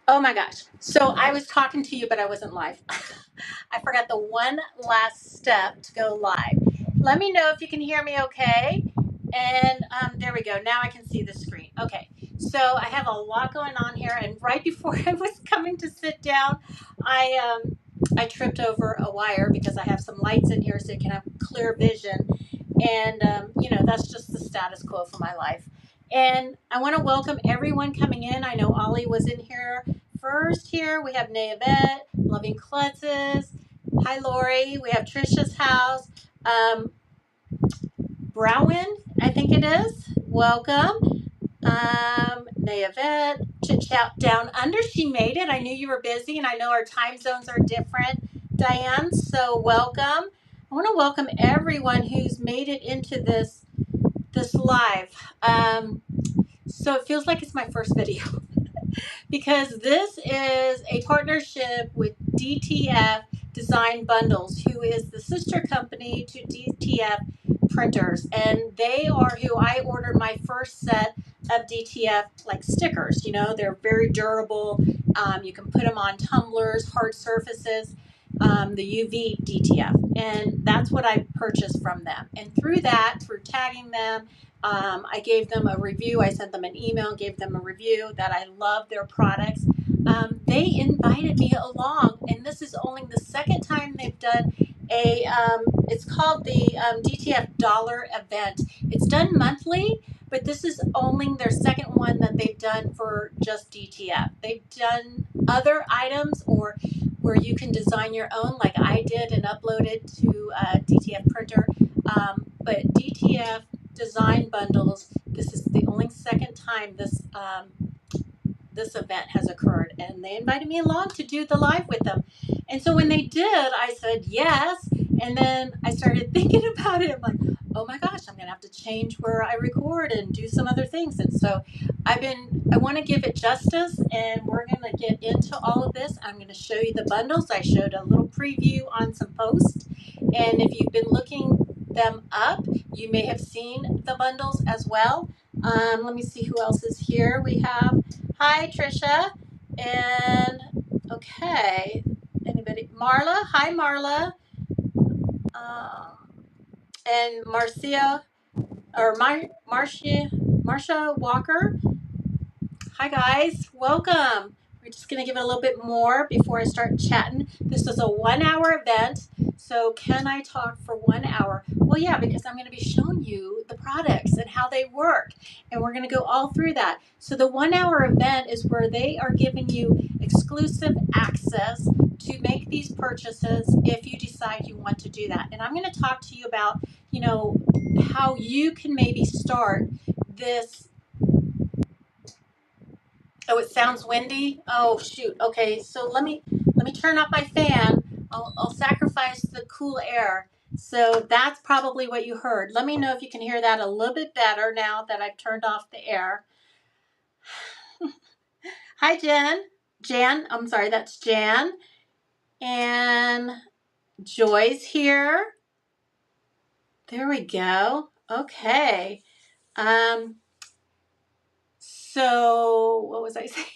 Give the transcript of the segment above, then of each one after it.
Oh my gosh. So I was talking to you, but I wasn't live. I forgot the one last step to go live. Let me know if you can hear me okay. And there we go. Now I can see the screen. Okay. So I have a lot going on here. And right before I was coming to sit down, I tripped over a wire because I have some lights in here so you can have clear vision. And, that's just the status quo for my life. And I want to welcome everyone coming in. I know Ollie was in here first here. We have Nayavette, Loving Klutzes. Hi, Lori. We have Trisha's house. Browen, I think it is. Welcome. Nayavette, Chit Chat Down Under. She made it. I knew you were busy, and I know our time zones are different, Diane. So welcome. I want to welcome everyone who's made it into this live. So it feels like it's my first video because this is a partnership with DTF Design Bundles, who is the sister company to DTF printers, and they are who I ordered my first set of DTF like stickers. They're very durable. You can put them on tumblers, hard surfaces, the UV DTF, and that's what I purchased from them. And through tagging them, I gave them a review. I sent them an email, gave them a review that I love their products. They invited me along, and this is only the second time they've done it's called the DTF Dollar Event. It's done monthly, but this is only their second one that they've done for just DTF. They've done other items or where you can design your own, like I did, and upload it to a DTF printer. But DTF Design Bundles, this is the only second time this event has occurred, and they invited me along to do the live with them. And so when they did, I said yes, and then I started thinking about it. I'm like, oh my gosh, I'm gonna have to change where I record and do some other things. And so I want to give it justice, and we're gonna get into all of this. I'm gonna show you the bundles. I showed a little preview on some posts, and if you've been looking them up, you may have seen the bundles as well. Let me see who else is here. We have, hi Trisha, and okay, anybody? Marla, hi Marla, and Marcia, or Marcia Walker. Hi guys, welcome. We're just gonna give it a little bit more before I start chatting. This is a 1 hour event, so can I talk for 1 hour? Well, yeah, because I'm gonna be showing you the products and how they work, and we're gonna go all through that. So the 1 hour event is where they are giving you exclusive access to make these purchases if you decide you want to do that. And I'm gonna talk to you about, how you can maybe start this. Oh, it sounds windy. Oh shoot. Okay, so let me turn off my fan. I'll sacrifice the cool air. So that's probably what you heard. Let me know if you can hear that a little bit better now that I've turned off the air. Hi, Jen. Jan, I'm sorry, that's Jan. And Joy's here. There we go. Okay. So what was I saying?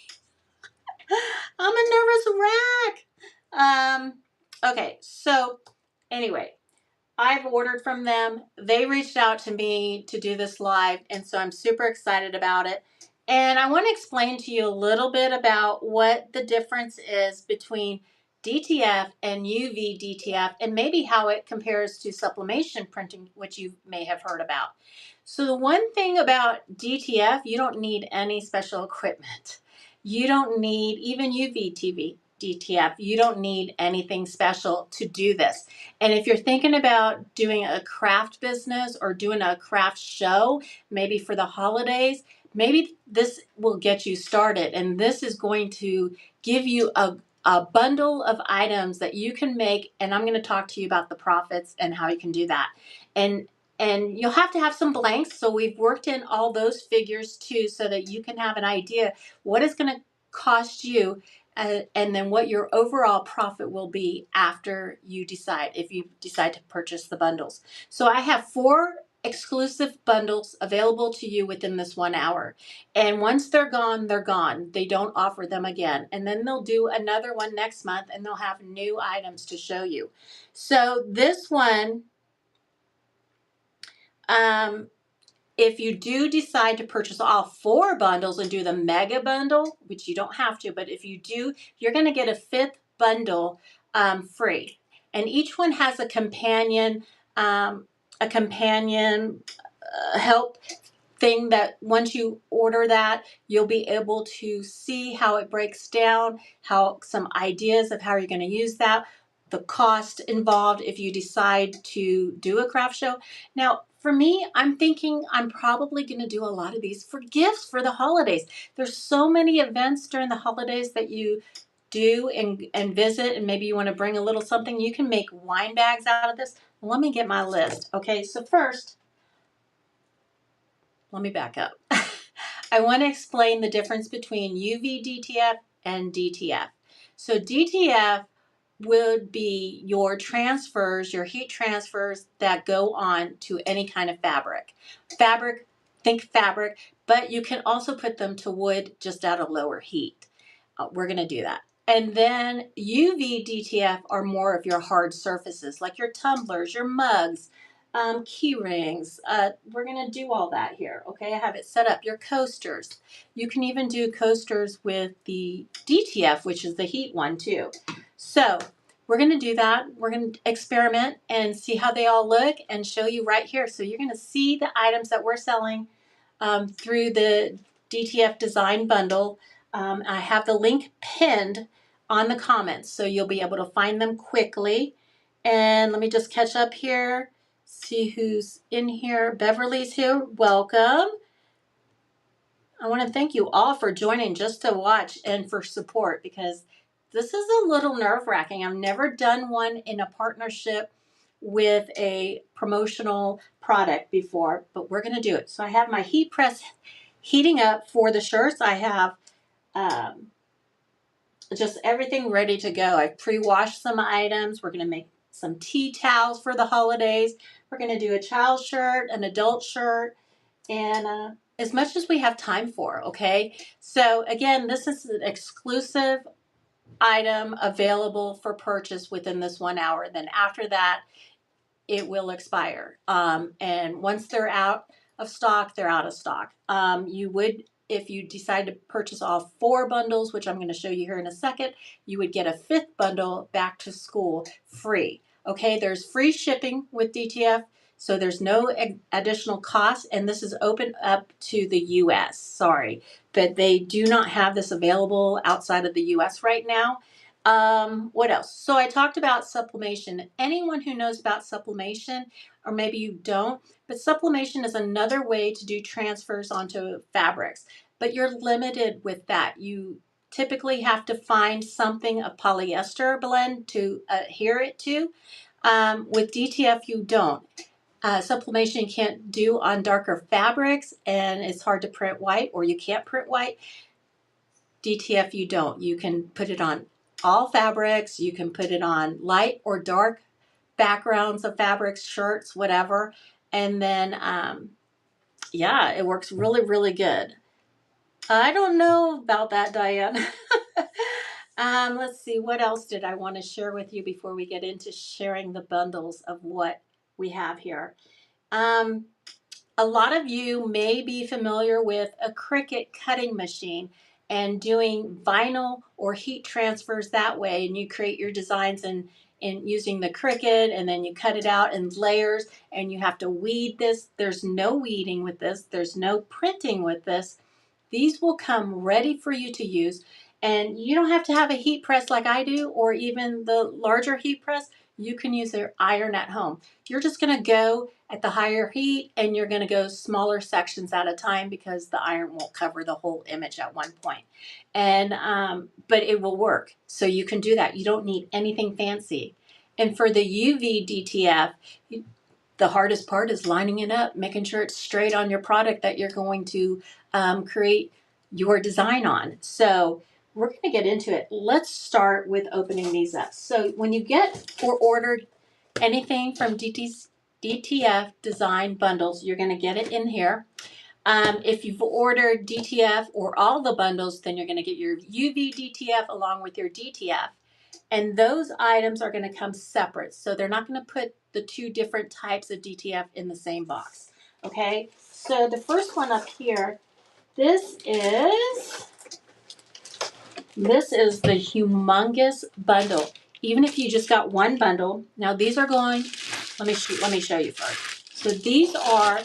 I'm a nervous wreck. Okay, so anyway, I've ordered from them. They reached out to me to do this live, and so I'm super excited about it. And I want to explain to you a little bit about what the difference is between DTF and UV DTF, and maybe how it compares to sublimation printing, which you may have heard about. So the one thing about DTF, you don't need any special equipment. You don't need even UV DTF. You don't need anything special to do this. And if you're thinking about doing a craft business or doing a craft show, maybe for the holidays, maybe this will get you started. And this is going to give you a bundle of items that you can make. And I'm going to talk to you about the profits and how you can do that. And you'll have to have some blanks. So we've worked in all those figures too, so that you can have an idea what it's going to cost you, and then what your overall profit will be after you decide, if you decide to purchase the bundles. So I have 4 exclusive bundles available to you within this 1 hour. And once they're gone, they're gone. They don't offer them again. And then they'll do another one next month and they'll have new items to show you. So this one, if you do decide to purchase all 4 bundles and do the mega bundle, which you don't have to, but if you do, you're going to get a 5th bundle free. And each one has a companion help thing that once you order that, you'll be able to see how it breaks down, how some ideas of how you're going to use that, the cost involved if you decide to do a craft show. Now, for me, I'm thinking I'm probably going to do a lot of these for gifts for the holidays. There's so many events during the holidays that you do and visit, and maybe you want to bring a little something. You can make wine bags out of this. Let me get my list. Okay, so first, let me back up. I want to explain the difference between UV DTF and DTF. So DTF would be your transfers, your heat transfers that go on to any kind of fabric. Think fabric, but you can also put them to wood just at a lower heat. We're going to do that. And then UV DTF are more of your hard surfaces, like your tumblers, your mugs, key rings. We're going to do all that here. Okay, I have it set up. Your coasters. You can even do coasters with the DTF, which is the heat one too. So we're going to do that. We're going to experiment and see how they all look and show you right here. So you're going to see the items that we're selling through the DTF design bundle. I have the link pinned on the comments, so you'll be able to find them quickly. And let me just catch up here, see who's in here. Beverly's here. Welcome. I want to thank you all for joining just to watch and for support, because this is a little nerve-wracking. I've never done one in a partnership with a promotional product before, but we're going to do it. So I have my heat press heating up for the shirts. I have just everything ready to go. I've pre-washed some items. We're going to make some tea towels for the holidays. We're going to do a child shirt, an adult shirt, and as much as we have time for, okay? So again, this is an exclusive item available for purchase within this 1 hour. Then after that, it will expire. And once they're out of stock, they're out of stock. You would, if you decide to purchase all 4 bundles, which I'm going to show you here in a second, you would get a 5th bundle back to school free. Okay, there's free shipping with DTF, so there's no additional cost, and this is open up to the US. Sorry, but they do not have this available outside of the US right now. What else? So I talked about sublimation. Anyone who knows about sublimation, or maybe you don't, but sublimation is another way to do transfers onto fabrics, but you're limited with that. You typically have to find something, a polyester blend to adhere it to. With DTF, you don't. Sublimation you can't do on darker fabrics, and it's hard to print white, or you can't print white. DTF, you don't. You can put it on all fabrics. You can put it on light or dark backgrounds of fabrics, shirts, whatever. And then, yeah, it works really, really good. I don't know about that, Diane. Let's see, what else did I want to share with you before we get into sharing the bundles of what we have here? A lot of you may be familiar with a Cricut cutting machine and doing vinyl or heat transfers that way, and you create your designs in using the Cricut, and then you cut it out in layers, and you have to weed this. There's no weeding with this. There's no printing with this. These will come ready for you to use, and you don't have to have a heat press like I do, or even the larger heat press. You can use your iron at home. You're just going to go at the higher heat, and you're going to go smaller sections at a time because the iron won't cover the whole image at one point. And but it will work. So you can do that. You don't need anything fancy. And for the UV DTF, the hardest part is lining it up, making sure it's straight on your product that you're going to create your design on. So we're going to get into it. Let's start with opening these up. So when you get or ordered anything from DTF, DTF design bundles. You're going to get it in here. If you've ordered DTF or all the bundles, then you're going to get your UV DTF along with your DTF. And those items are going to come separate. So they're not going to put the two different types of DTF in the same box. Okay, so the first one up here, this is the humongous bundle. Even if you just got one bundle, now these are going, let me show you first. So these are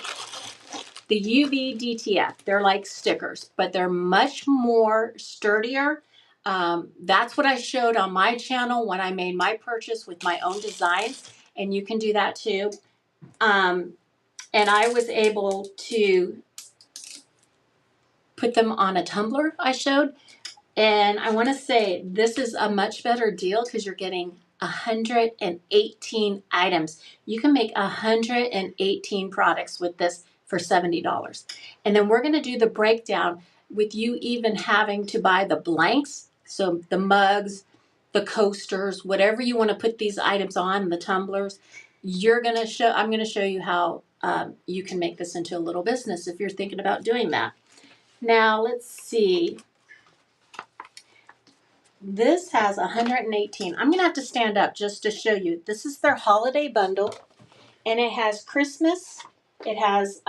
the UV DTF. They're like stickers, but they're much more sturdier. That's what I showed on my channel when I made my purchase with my own designs, and you can do that too. And I was able to put them on a tumbler I showed. And I want to say this is a much better deal because you're getting 118 items. You can make 118 products with this for $70. And then we're going to do the breakdown with you even having to buy the blanks. So the mugs, the coasters, whatever you want to put these items on, the tumblers, I'm going to show you how you can make this into a little business if you're thinking about doing that. Now let's see. This has 118. I'm going to have to stand up just to show you. This is their holiday bundle, and it has Christmas, it has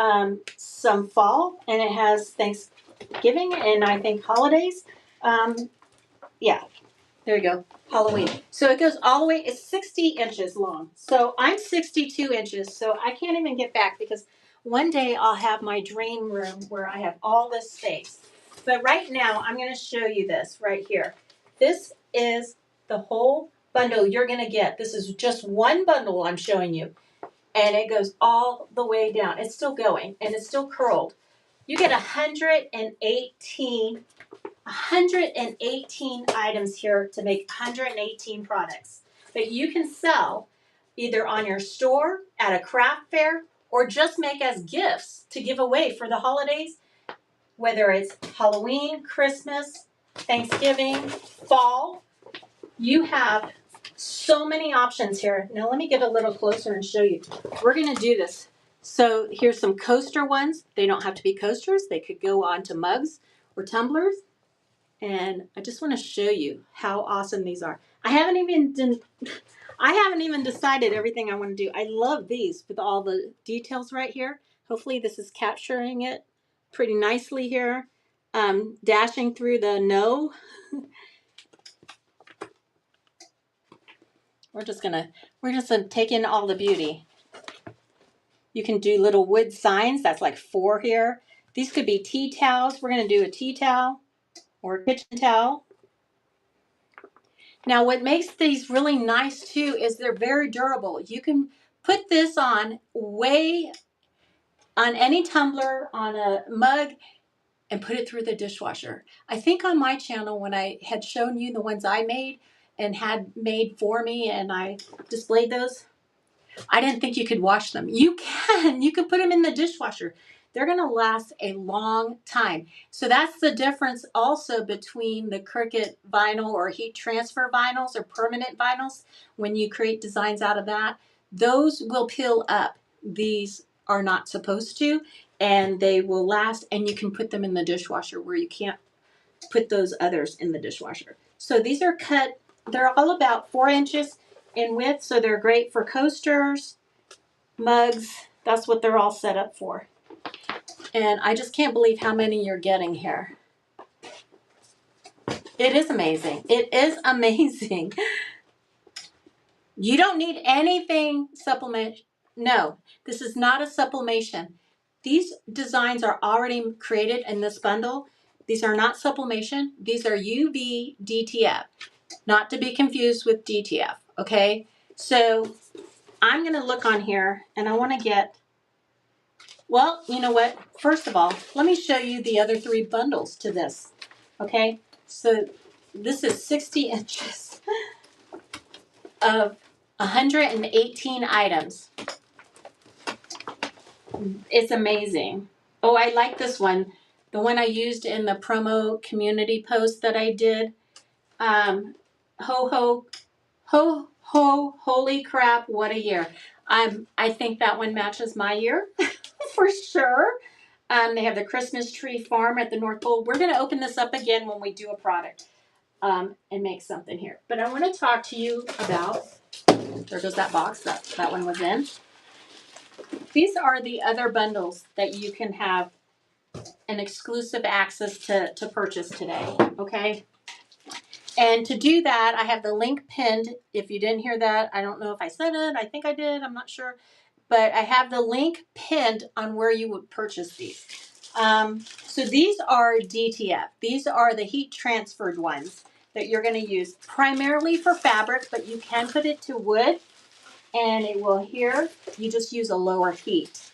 some fall, and it has Thanksgiving, and I think holidays. Yeah, there you go, Halloween. So it goes all the way, it's 60 inches long. So I'm 62 inches, so I can't even get back because one day I'll have my dream room where I have all this space. But right now, I'm going to show you this right here. This is the whole bundle you're going to get. This is just one bundle I'm showing you. And it goes all the way down. It's still going, and it's still curled. You get 118 items here to make 118 products that you can sell either on your store, at a craft fair, or just make as gifts to give away for the holidays, whether it's Halloween, Christmas, Thanksgiving, fall. You have so many options here. Now let me get a little closer and show you. We're going to do this. So here's some coaster ones. They don't have to be coasters. They could go onto mugs or tumblers. And I just want to show you how awesome these are. I haven't even decided everything I want to do. I love these with all the details right here. Hopefully this is capturing it pretty nicely here. Dashing through the no. We're just gonna take in all the beauty. You can do little wood signs. That's like 4 here. These could be tea towels. We're gonna do a tea towel or a kitchen towel. Now what makes these really nice too is they're very durable. You can put this on any tumbler, on a mug, and put it through the dishwasher. I think on my channel when I had shown you the ones I made and had made for me and I displayed those, I didn't think you could wash them. You can put them in the dishwasher. They're going to last a long time. So that's the difference also between the Cricut vinyl or heat transfer vinyls or permanent vinyls. When you create designs out of that, those will peel up. These are not supposed to, and they will last, and you can put them in the dishwasher where you can't put those others in the dishwasher. So these are cut, they're all about 4 inches in width, so they're great for coasters, mugs. That's what they're all set up for. And I just can't believe how many you're getting here. It is amazing. It is amazing. You don't need anything supplement. No, this is not a sublimation. These designs are already created in this bundle. These are not sublimation. These are UV DTF, not to be confused with DTF, okay? So I'm going to look on here, and I want to get, well, you know what? First of all, let me show you the other 3 bundles to this, okay? So this is 60 inches of 118 items. It's amazing. Oh, I like this one. The one I used in the promo community post that I did. Ho, ho, ho, ho, holy crap, what a year. I think that one matches my year for sure. They have the Christmas tree farm at the North Pole. We're going to open this up again when we do a product and make something here. But I want to talk to you about, there goes that box that one was in. These are the other bundles that you can have an exclusive access to purchase today, okay? And to do that, I have the link pinned. If you didn't hear that, I don't know if I said it. I think I did. I'm not sure. But I have the link pinned on where you would purchase these. So these are DTF. These are the heat transferred ones that you're going to use primarily for fabric, but you can put it to wood and it will here. You just use a lower heat.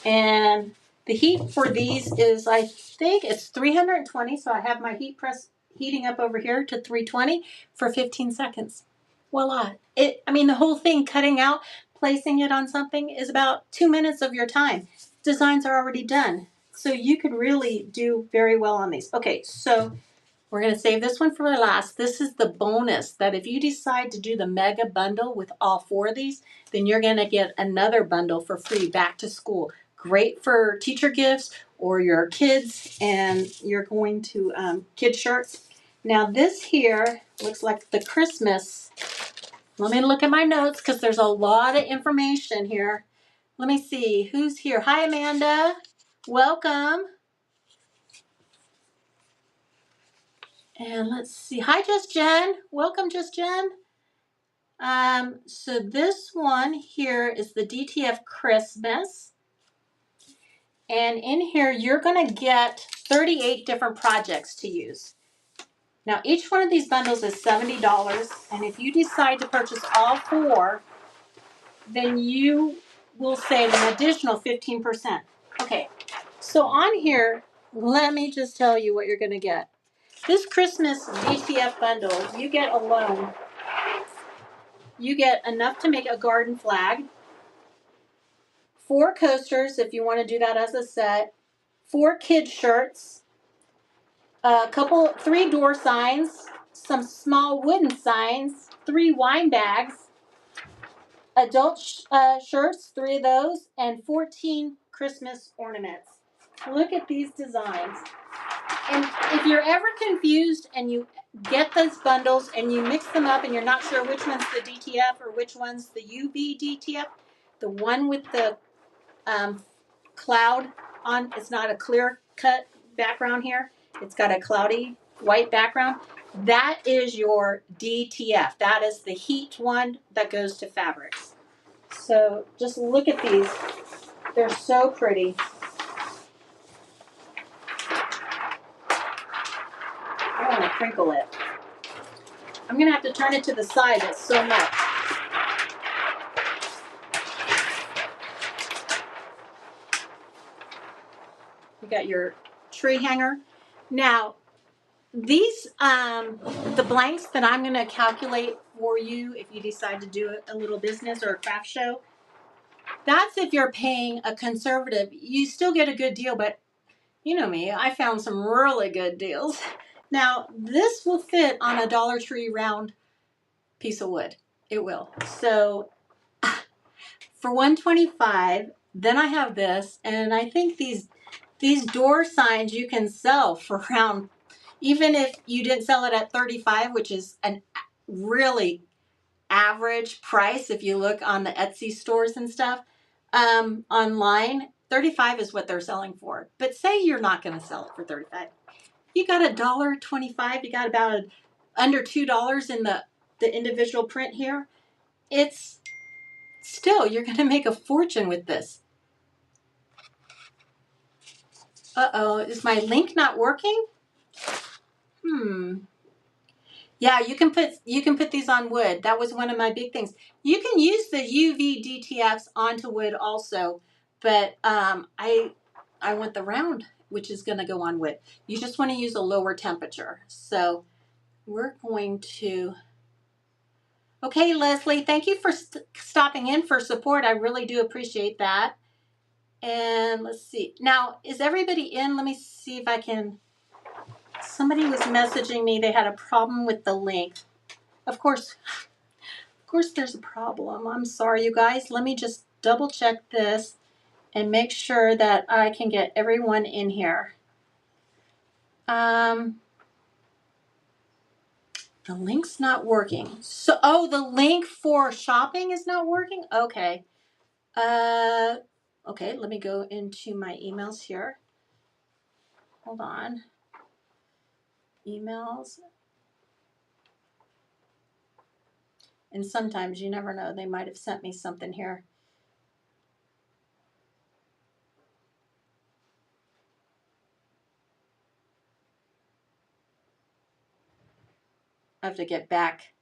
And the heat for these is, I think it's 320. So I have my heat press heating up over here to 320 for 15 seconds. Voila. The whole thing, cutting out, placing it on something is about 2 minutes of your time. Designs are already done. So you could really do very well on these. Okay, so we're going to save this one for last. This is the bonus that if you decide to do the mega bundle with all 4 of these, then you're going to get another bundle for free back to school. Great for teacher gifts or your kids, and you're going to kid shirts. Now this here looks like the Christmas. Let me look at my notes because there's a lot of information here. Let me see who's here. Hi, Amanda. Welcome. And let's see. Hi, Just Jen. Welcome, Just Jen. So this one here is the DTF Christmas. And in here, you're going to get 38 different projects to use. Now, each one of these bundles is $70. And if you decide to purchase all 4, then you will save an additional 15%. Okay, so on here, let me just tell you what you're going to get. This Christmas DTF bundle, you get alone. You get enough to make a garden flag, 4 coasters if you want to do that as a set, 4 kid shirts, 3 door signs, some small wooden signs, 3 wine bags, adult shirts, 3 of those, and 14 Christmas ornaments. Look at these designs. And if you're ever confused and you get those bundles and you mix them up and you're not sure which one's the DTF or which one's the UV DTF, the one with the cloud on, it's not a clear cut background here. It's got a cloudy white background. That is your DTF. That is the heat one that goes to fabrics. So just look at these. They're so pretty. I want to crinkle it. I'm going to have to turn it to the side. It's so much. You got your tree hanger. Now, these, the blanks that I'm going to calculate for you if you decide to do a little business or a craft show, that's if you're paying a conservative. You still get a good deal, but you know me, I found some really good deals. Now, this will fit on a Dollar Tree round piece of wood. It will. So for $125, then I have this, and I think these door signs you can sell for around, even if you didn't sell it at $35, which is a really average price if you look on the Etsy stores and stuff online. $35 is what they're selling for. But say you're not going to sell it for $35. You got $1.25. You got about under $2 in the individual print here. It's still, you're going to make a fortune with this. Uh-oh, is my link not working? Yeah, you can put these on wood. That was one of my big things. You can use the UV DTFs onto wood also, but I want the round, which is going to go on wood. You just want to use a lower temperature. So we're going to. Okay, Leslie, thank you for stopping in for support. I really do appreciate that. And let's see. Now, is everybody in? Let me see if I can. Somebody was messaging me. They had a problem with the link. Of course, course, there's a problem. I'm sorry, you guys. Let me just double check this and make sure that I can get everyone in here. The link's not working. So, oh, the link for shopping is not working? Okay. Okay, let me go into my emails here. Hold on. Emails. And sometimes you never know, they might have sent me something here. I have to get back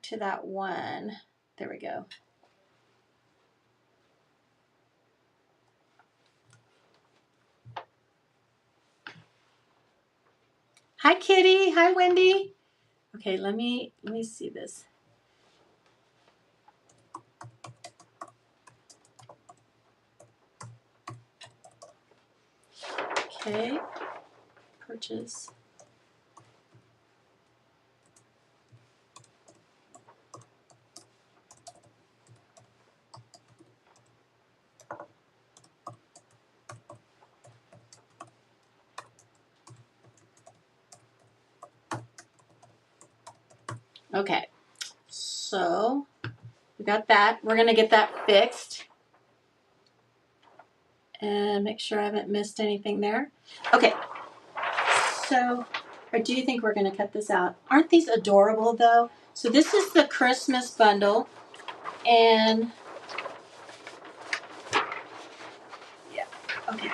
to that one. There we go. Hi, Kitty. Hi, Wendy. Okay, let me see this. Okay, purchase. Okay, so we got that. We're gonna get that fixed and make sure I haven't missed anything there. Okay, so or do you think we're gonna cut this out? Aren't these adorable though? So this is the Christmas bundle, and yeah, okay.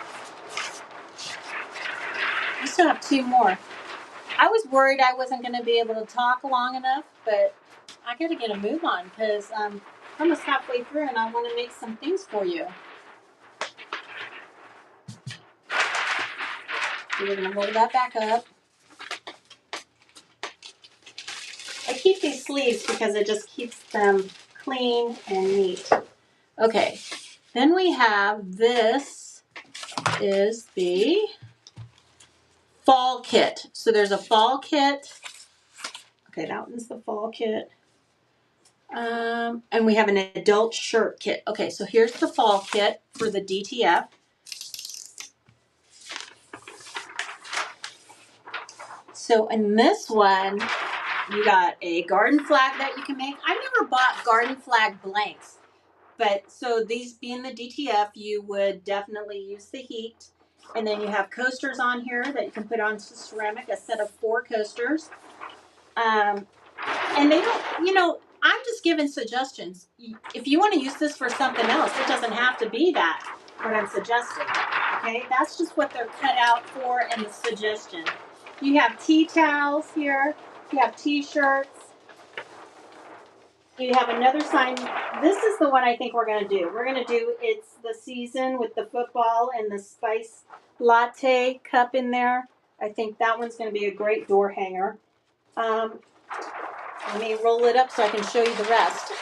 I still have two more. I was worried I wasn't going to be able to talk long enough, but I got to get a move on because I'm almost halfway through and I want to make some things for you. We're going to roll that back up. I keep these sleeves because it just keeps them clean and neat. Okay, then we have this is the fall kit. So there's a fall kit. Okay, that one's the fall kit. And we have an adult shirt kit. Okay, so here's the fall kit for the DTF. So in this one, you got a garden flag that you can make. I've never bought garden flag blanks, but so these being the DTF, you would definitely use the heat. And then you have coasters on here that you can put onto ceramic, a set of 4 coasters. And they don't, I'm just giving suggestions. If you want to use this for something else, it doesn't have to be that, what I'm suggesting. Okay, that's just what they're cut out for and the suggestion. You have tea towels here. You have t-shirts. You have another sign. This is the one I think we're going to do. We're going to do It's the Season with the football and the spice latte cup in there. I think that one's going to be a great door hanger. Let me roll it up so I can show you the rest.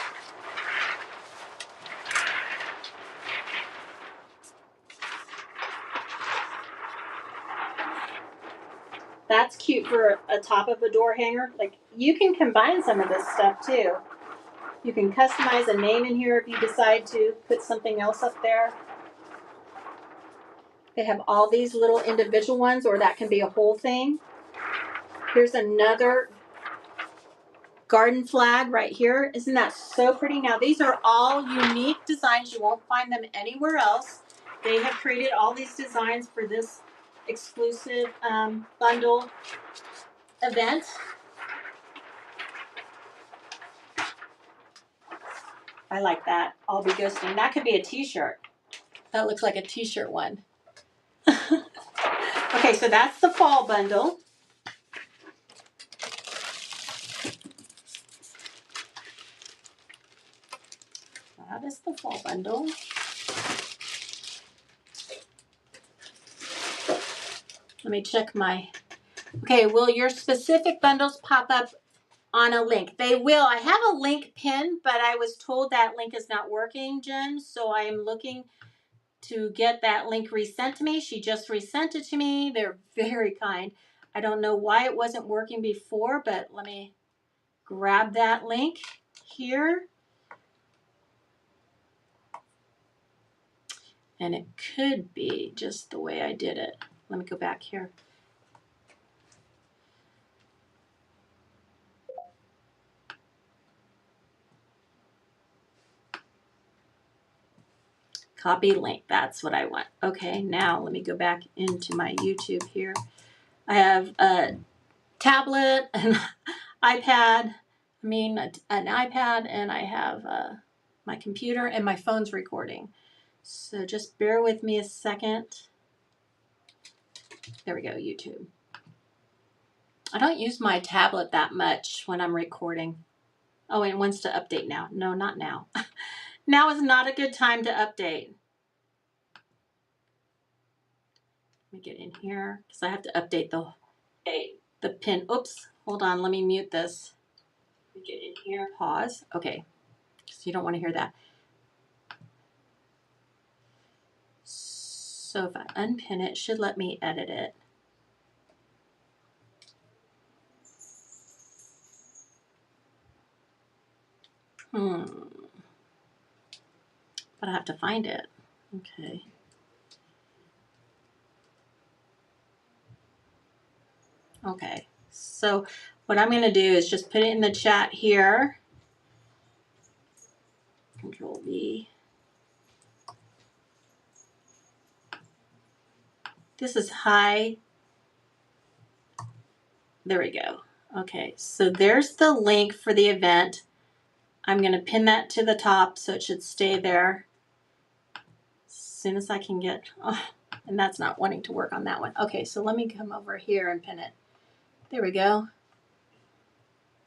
That's cute for a top of a door hanger. Like, you can combine some of this stuff too. You can customize a name in here if you decide to put something else up there. They have all these little individual ones, or that can be a whole thing. Here's another garden flag right here. Isn't that so pretty? Now, these are all unique designs. You won't find them anywhere else. They have created all these designs for this exclusive bundle event. I like that. I'll be ghosting. That could be a t-shirt. That looks like a t-shirt one. Okay, so that's the fall bundle. That is the fall bundle. Let me check my... Okay, will your specific bundles pop up on a link? They will. I have a link pinned, but I was told that link is not working, Jen, so I am looking to get that link resent to me. She just resent it to me. They're very kind. I don't know why it wasn't working before, but let me grab that link. here. And it could be just the way I did it. Let me go back here. Copy link, that's what I want. Okay, now let me go back into my YouTube here. I have a tablet, an iPad, an iPad, and I have my computer, and my phone's recording. So just bear with me a second. There we go, YouTube. I don't use my tablet that much when I'm recording. Oh, and it wants to update now. No, not now. Now is not a good time to update. Let me get in here because I have to update the pin. Oops, hold on. Let me mute this. Let me get in here. Pause. Okay, so you don't want to hear that. So if I unpin it, it should let me edit it. But I have to find it. Okay. Okay. So what I'm going to do is just put it in the chat here. Control V. This is high. There we go. Okay. So there's the link for the event. I'm going to pin that to the top so it should stay there. As soon as I can get, and that's not wanting to work on that one. Okay, so let me come over here and pin it. There we go.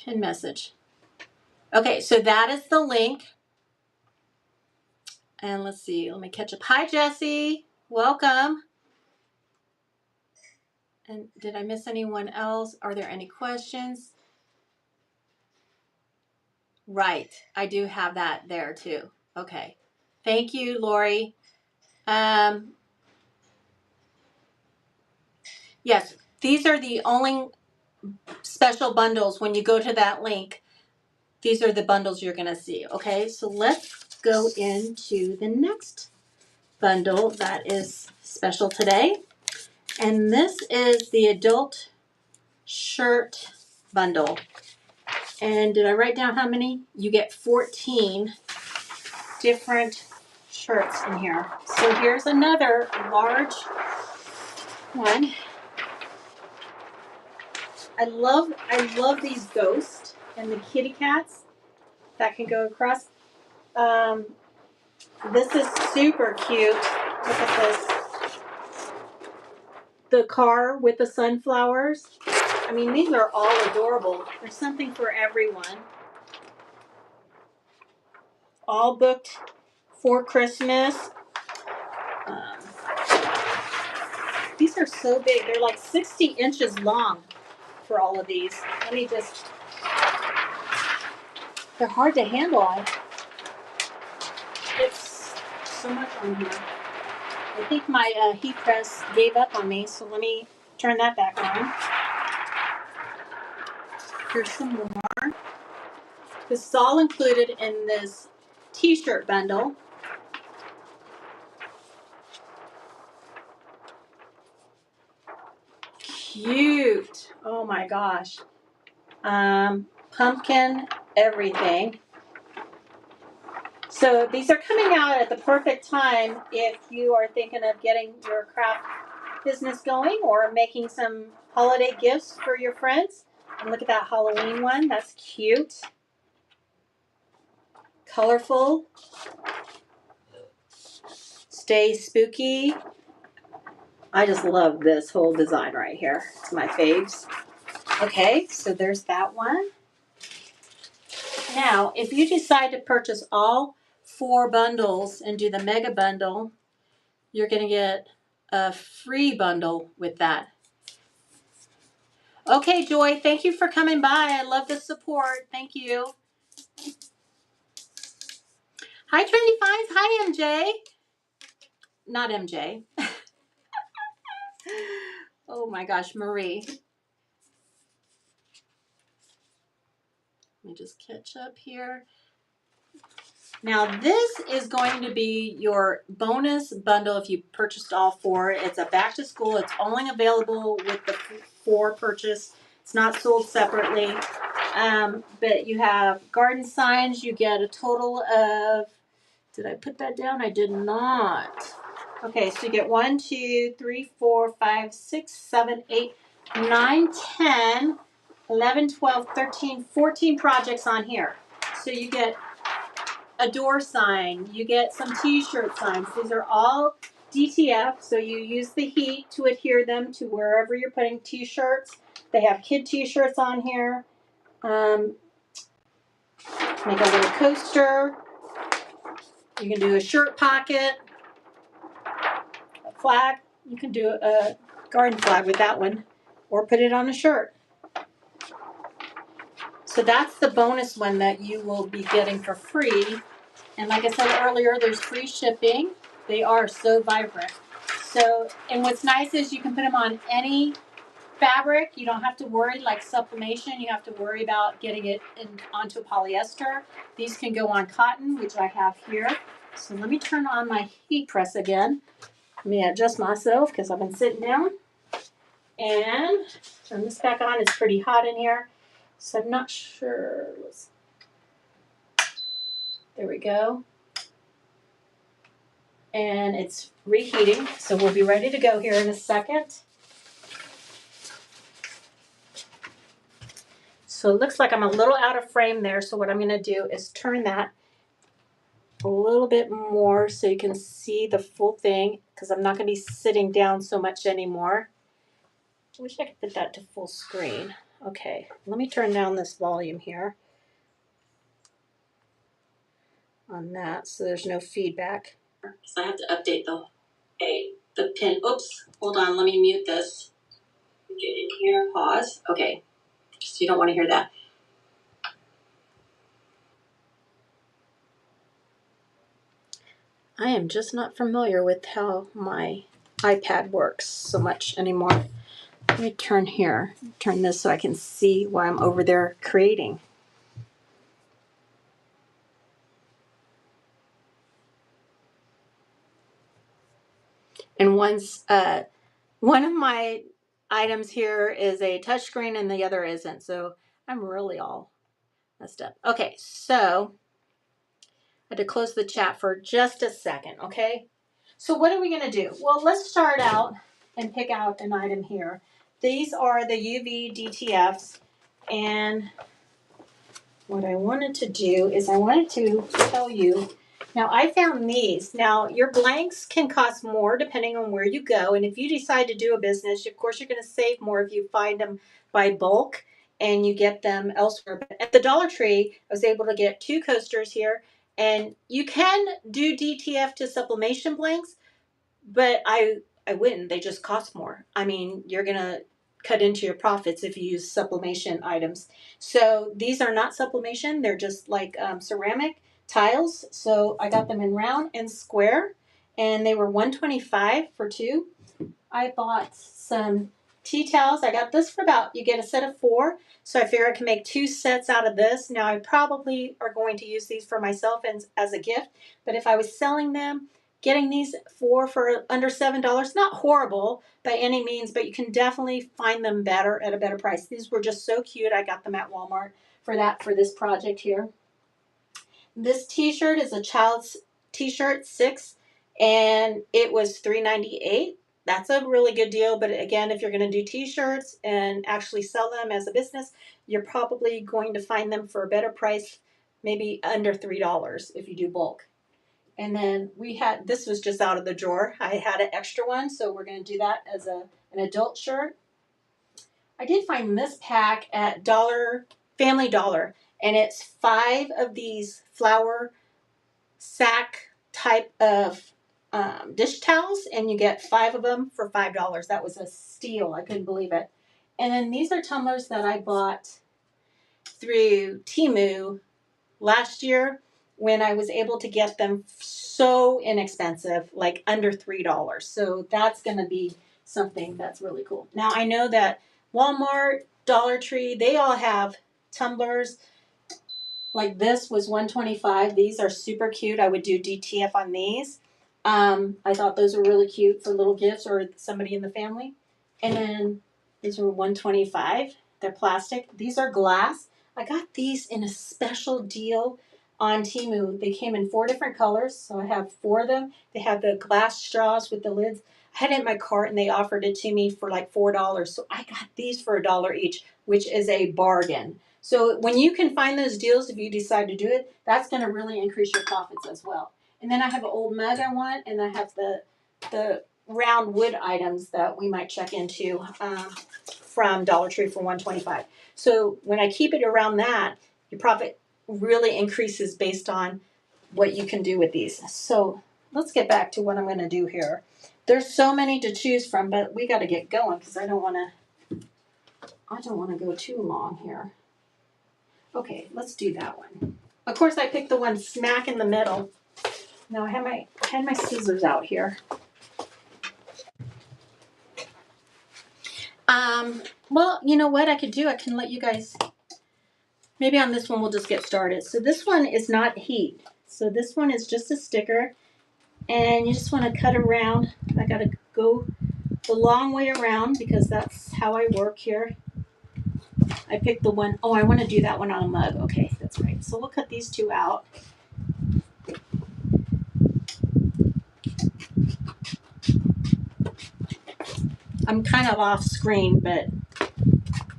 Pin message. Okay, so that is the link. And let's see, let me catch up. Hi, Jessie. Welcome. And did I miss anyone else? Are there any questions? Right, I do have that there too. Okay. Thank you, Lori. Yes, these are the only special bundles. When you go to that link, these are the bundles you're going to see. Okay, so let's go into the next bundle that is special today. And this is the adult shirt bundle. And did I write down how many? You get 14 different shirts in here. So here's another large one. I love these ghosts and the kitty cats that can go across. This is super cute. Look at this. The car with the sunflowers. I mean, these are all adorable. There's something for everyone. All booked for Christmas. These are so big. They're like 60 inches long for all of these. Let me just... They're hard to handle. It's so much on here. I think my heat press gave up on me, so let me turn that back on. Here's some more. This is all included in this t-shirt bundle. Cute. Oh my gosh. Pumpkin everything. So these are coming out at the perfect time if you are thinking of getting your craft business going or making some holiday gifts for your friends. And look at that Halloween one. That's cute. Colorful. Stay spooky. I just love this whole design right here. It's my faves. Okay, so there's that one. Now, if you decide to purchase all 4 bundles and do the mega bundle, you're going to get a free bundle with that. Okay, Joy, thank you for coming by. I love the support. Thank you. Hi, Trendy Finds. Hi, MJ. Not MJ. Oh my gosh, Marie. Let me just catch up here. Now this is going to be your bonus bundle if you purchased all four. It's a back to school. It's only available with the 4 purchase. It's not sold separately. But you have garden signs. You get a total of, did I put that down? I did not. Okay, so you get 1, 2, 3, 4, 5, 6, 7, 8, 9, 10, 11, 12, 13, 14 projects on here. So you get a door sign, you get some t-shirt signs. These are all DTF, so you use the heat to adhere them to wherever you're putting t-shirts. They have kid t-shirts on here. Make a little coaster. You can do a shirt pocket, a flag. You can do a garden flag with that one, or put it on a shirt. So that's the bonus one that you will be getting for free. And like I said earlier, there's free shipping. They are so vibrant. So, and what's nice is you can put them on any fabric. You don't have to worry like sublimation. You have to worry about getting it onto polyester. These can go on cotton, which I have here. So let me turn on my heat press again. Let me adjust myself because I've been sitting down. And turn this back on. It's pretty hot in here. So I'm not sure. There we go. And it's reheating, so we'll be ready to go here in a second. So it looks like I'm a little out of frame there, so what I'm going to do is turn that a little bit more so you can see the full thing, because I'm not going to be sitting down so much anymore. I wish I could put that to full screen. Okay, let me turn down this volume here on that so there's no feedback. So I have to update the pin. Oops, hold on, let me mute this. Get in here, pause. Okay, so you don't want to hear that. I am just not familiar with how my iPad works so much anymore. Let me turn this so I can see why I'm over there creating. And one of my items here is a touchscreen and the other isn't, so I'm really all messed up. Okay, so I had to close the chat for just a second, okay? So what are we going to do? Well, let's start out and pick out an item here. These are the UV DTFs, and what I wanted to do is I wanted to tell you, now I found these. Now your blanks can cost more depending on where you go, and if you decide to do a business, of course you're going to save more if you find them by bulk and you get them elsewhere. But at the Dollar Tree, I was able to get 2 coasters here, and you can do DTF to sublimation blanks, but I wouldn't. They just cost more. I mean, you're going to cut into your profits if you use sublimation items. So these are not sublimation. They're just like ceramic tiles. So I got them in round and square, and they were $125 for 2. I bought some tea towels. I got this for about, you get a set of 4. So I figure I can make 2 sets out of this. Now I probably are going to use these for myself and as a gift. But if I was selling them, getting these 4 for under $7, not horrible by any means, but you can definitely find them better at a better price. These were just so cute. I got them at Walmart for this project here. This t-shirt is a child's t-shirt, 6, and it was $3.98. That's a really good deal, but again, if you're going to do t-shirts and actually sell them as a business, you're probably going to find them for a better price, maybe under $3 if you do bulk. And then this was just out of the drawer. I had an extra one, so we're going to do that as an adult shirt. I did find this pack at Family Dollar, and it's 5 of these flour sack type of dish towels, and you get 5 of them for $5. That was a steal. I couldn't believe it. And then these are tumblers that I bought through Temu last year when I was able to get them so inexpensive, like under $3. So that's going to be something that's really cool. Now I know that Walmart, Dollar Tree, they all have tumblers Like this was $125. These are super cute. I would do DTF on these. I thought those were really cute for little gifts or somebody in the family. And then these were $125. They're plastic. These are glass. I got these in a special deal on Temu. They came in 4 different colors, so I have 4 of them. They have the glass straws with the lids. I had it in my cart and they offered it to me for like $4. So I got these for $1 each, which is a bargain. So when you can find those deals, if you decide to do it, that's going to really increase your profits as well. And then I have an old mug I want, and I have the round wood items that we might check into from Dollar Tree for $125. So when I keep it around that, your profit really increases based on what you can do with these. So let's get back to what I'm going to do here. There's so many to choose from, but we got to get going because I don't want to go too long here. Okay, let's do that one. Of course, I picked the one smack in the middle. Now I had my scissors out here. Well, you know what I could do? I can let you guys, maybe on this one we'll just get started. So this one is not heat. So this one is just a sticker. And you just want to cut around. I got to go the long way around because that's how I work here. I picked the one, oh, I want to do that one on a mug. Okay, that's right. So we'll cut these 2 out. I'm kind of off screen, but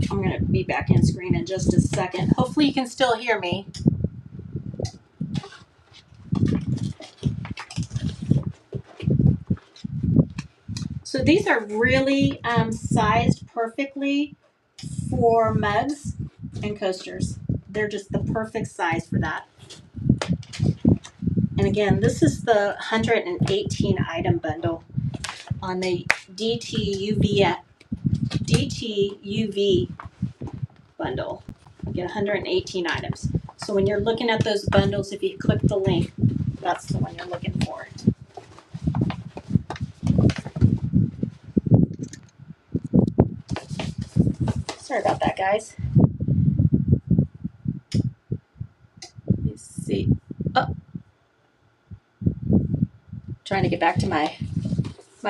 I'm going to be back in screen in just a second. Hopefully you can still hear me. So these are really sized perfectly for mugs and coasters. They're just the perfect size for that. And again, this is the 118 item bundle on the DTUV bundle. You get 118 items. So when you're looking at those bundles, if you click the link, that's the one you're looking for. Sorry about that, guys. Let me see. Oh. Trying to get back to my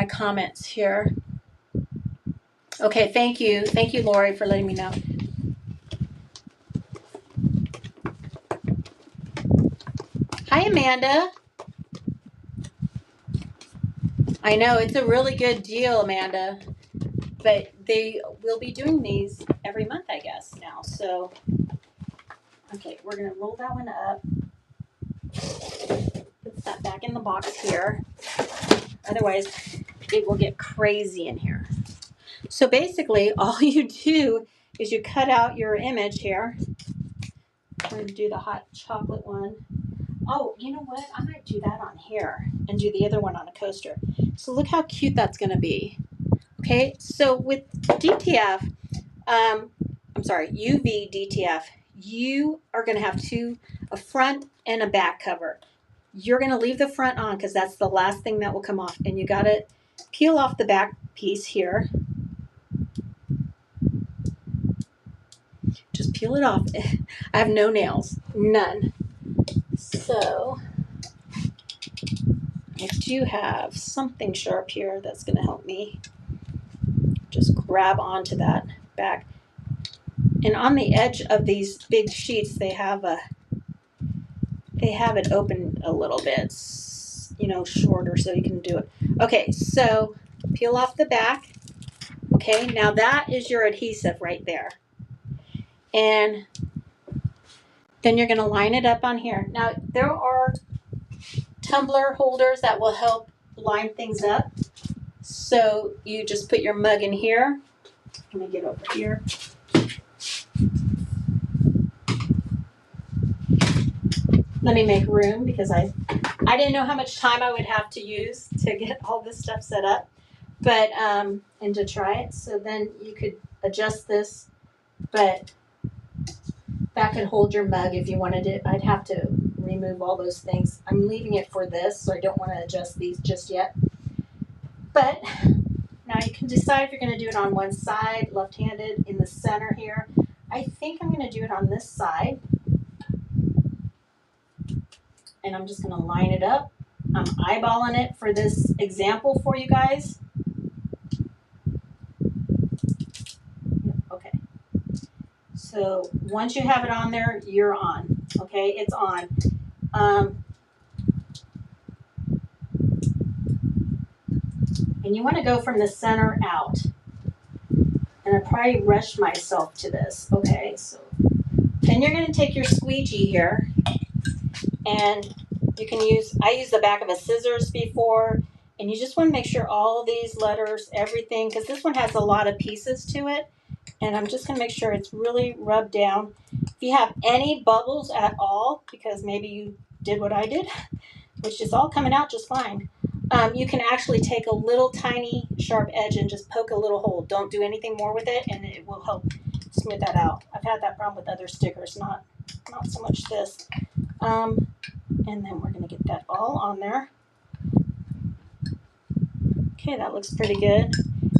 comments here. Okay, thank you. Thank you, Lori, for letting me know. Hi, Amanda. I know, it's a really good deal, Amanda. But they will be doing these every month, I guess, now. So, okay, we're going to roll that one up. Put that back in the box here. Otherwise, it will get crazy in here. So basically, all you do is you cut out your image here. We're going to do the hot chocolate one. Oh, you know what? I might do that on here and do the other one on a coaster. So look how cute that's going to be. Okay, so with DTF, UV DTF, you are going to have a front and a back cover. You're going to leave the front on because that's the last thing that will come off. And you got to peel off the back piece here. Just peel it off. I have no nails, none. So I do have something sharp here that's going to help me just grab onto that back. And on the edge of these big sheets, they have it open a little bit, you know, shorter so you can do it. Okay, so peel off the back. Okay, now that is your adhesive right there. And then you're going to line it up on here. Now, there are tumbler holders that will help line things up. So you just put your mug in here. Let me get over here. Let me make room because I didn't know how much time I would have to use to get all this stuff set up, but and to try it. So then you could adjust this, but that could hold your mug if you wanted it. I'd have to remove all those things. I'm leaving it for this, so I don't want to adjust these just yet. But now you can decide if you're going to do it on one side, left-handed, in the center here. I think I'm going to do it on this side. and I'm just going to line it up. I'm eyeballing it for this example for you guys. Okay. So once you have it on there, you're on. Okay, it's on. And you want to go from the center out. And I probably rushed myself to this. Okay, so then you're going to take your squeegee here, and you can use, I used the back of a scissors before, and you just want to make sure all these letters, everything, because this one has a lot of pieces to it, and I'm just going to make sure it's really rubbed down. If you have any bubbles at all, because maybe you did what I did, which is all coming out just fine, you can actually take a little tiny sharp edge and just poke a little hole. Don't do anything more with it, and it will help smooth that out. I've had that problem with other stickers, not so much this. And then we're going to get that all on there. Okay, that looks pretty good.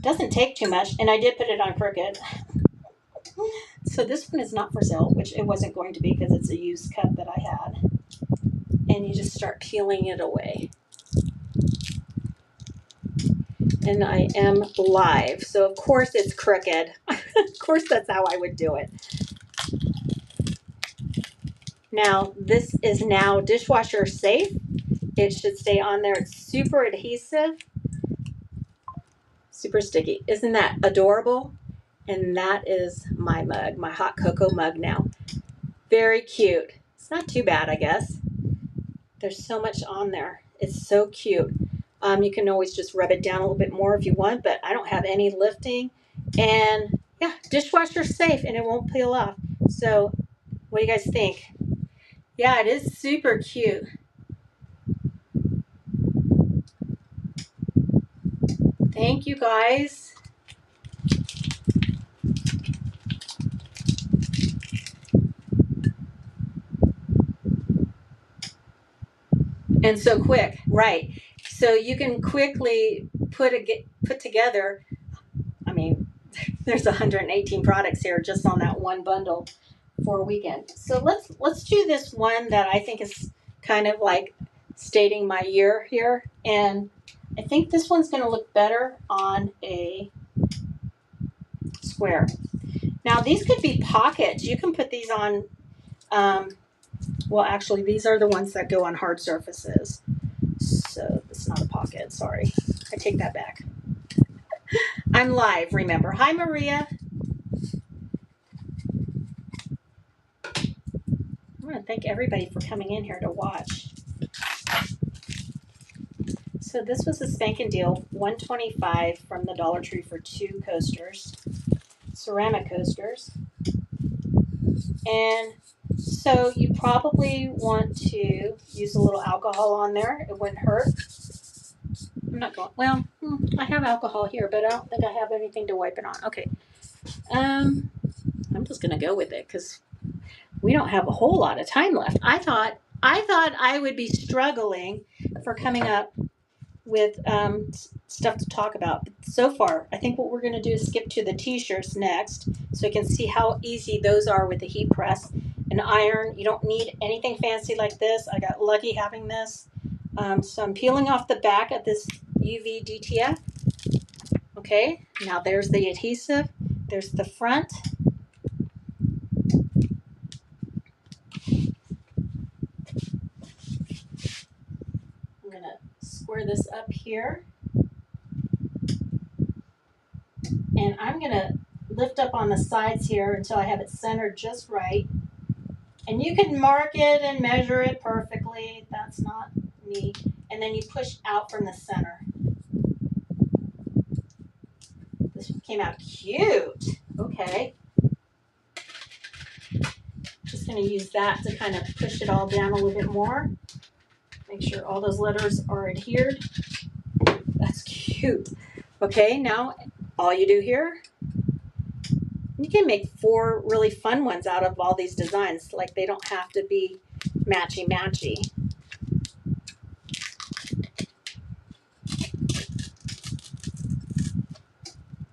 Doesn't take too much, and I did put it on crooked. So this one is not for sale, which it wasn't going to be because it's a used cup that I had. And you just start peeling it away. And I am live, so of course it's crooked. Of course that's how I would do it. Now this is now dishwasher safe. It should stay on there. It's super adhesive, super sticky. Isn't that adorable? And that is my mug, my hot cocoa mug now. Very cute. It's not too bad, I guess. There's so much on there. It's so cute. You can always just rub it down a little bit more if you want, but I don't have any lifting. And yeah, dishwasher safe, and it won't peel off. So what do you guys think? Yeah, it is super cute. Thank you guys. And so quick, right? So you can quickly put together. I mean, there's 118 products here just on that one bundle for a weekend. So let's do this one that I think is kind of like stating my year here, and I think this one's going to look better on a square. Now these could be pockets. You can put these on. Well, actually, these are the ones that go on hard surfaces. So it's not a pocket. Sorry, I take that back. I'm live, remember. Hi, Maria. I want to thank everybody for coming in here to watch. So this was a spanking deal, $125 from the Dollar Tree for 2 coasters, ceramic coasters. And so you probably want to use a little alcohol on there. It wouldn't hurt. I'm not going, well, I have alcohol here, but I don't think I have anything to wipe it on. Okay. I'm just going to go with it because we don't have a whole lot of time left. I thought I would be struggling for coming up with stuff to talk about. But so far, I think what we're going to do is skip to the t-shirts next so you can see how easy those are with the heat press and iron. You don't need anything fancy like this. I got lucky having this. So I'm peeling off the back of this UV DTF. Okay, now there's the adhesive. There's the front. I'm going to square this up here. And I'm going to lift up on the sides here until I have it centered just right. And you can mark it and measure it perfectly. That's not me. And then you push out from the center. This came out cute. Okay. Just going to use that to kind of push it all down a little bit more. Make sure all those letters are adhered. That's cute. Okay, now all you do here, you can make 4 really fun ones out of all these designs. Like they don't have to be matchy-matchy.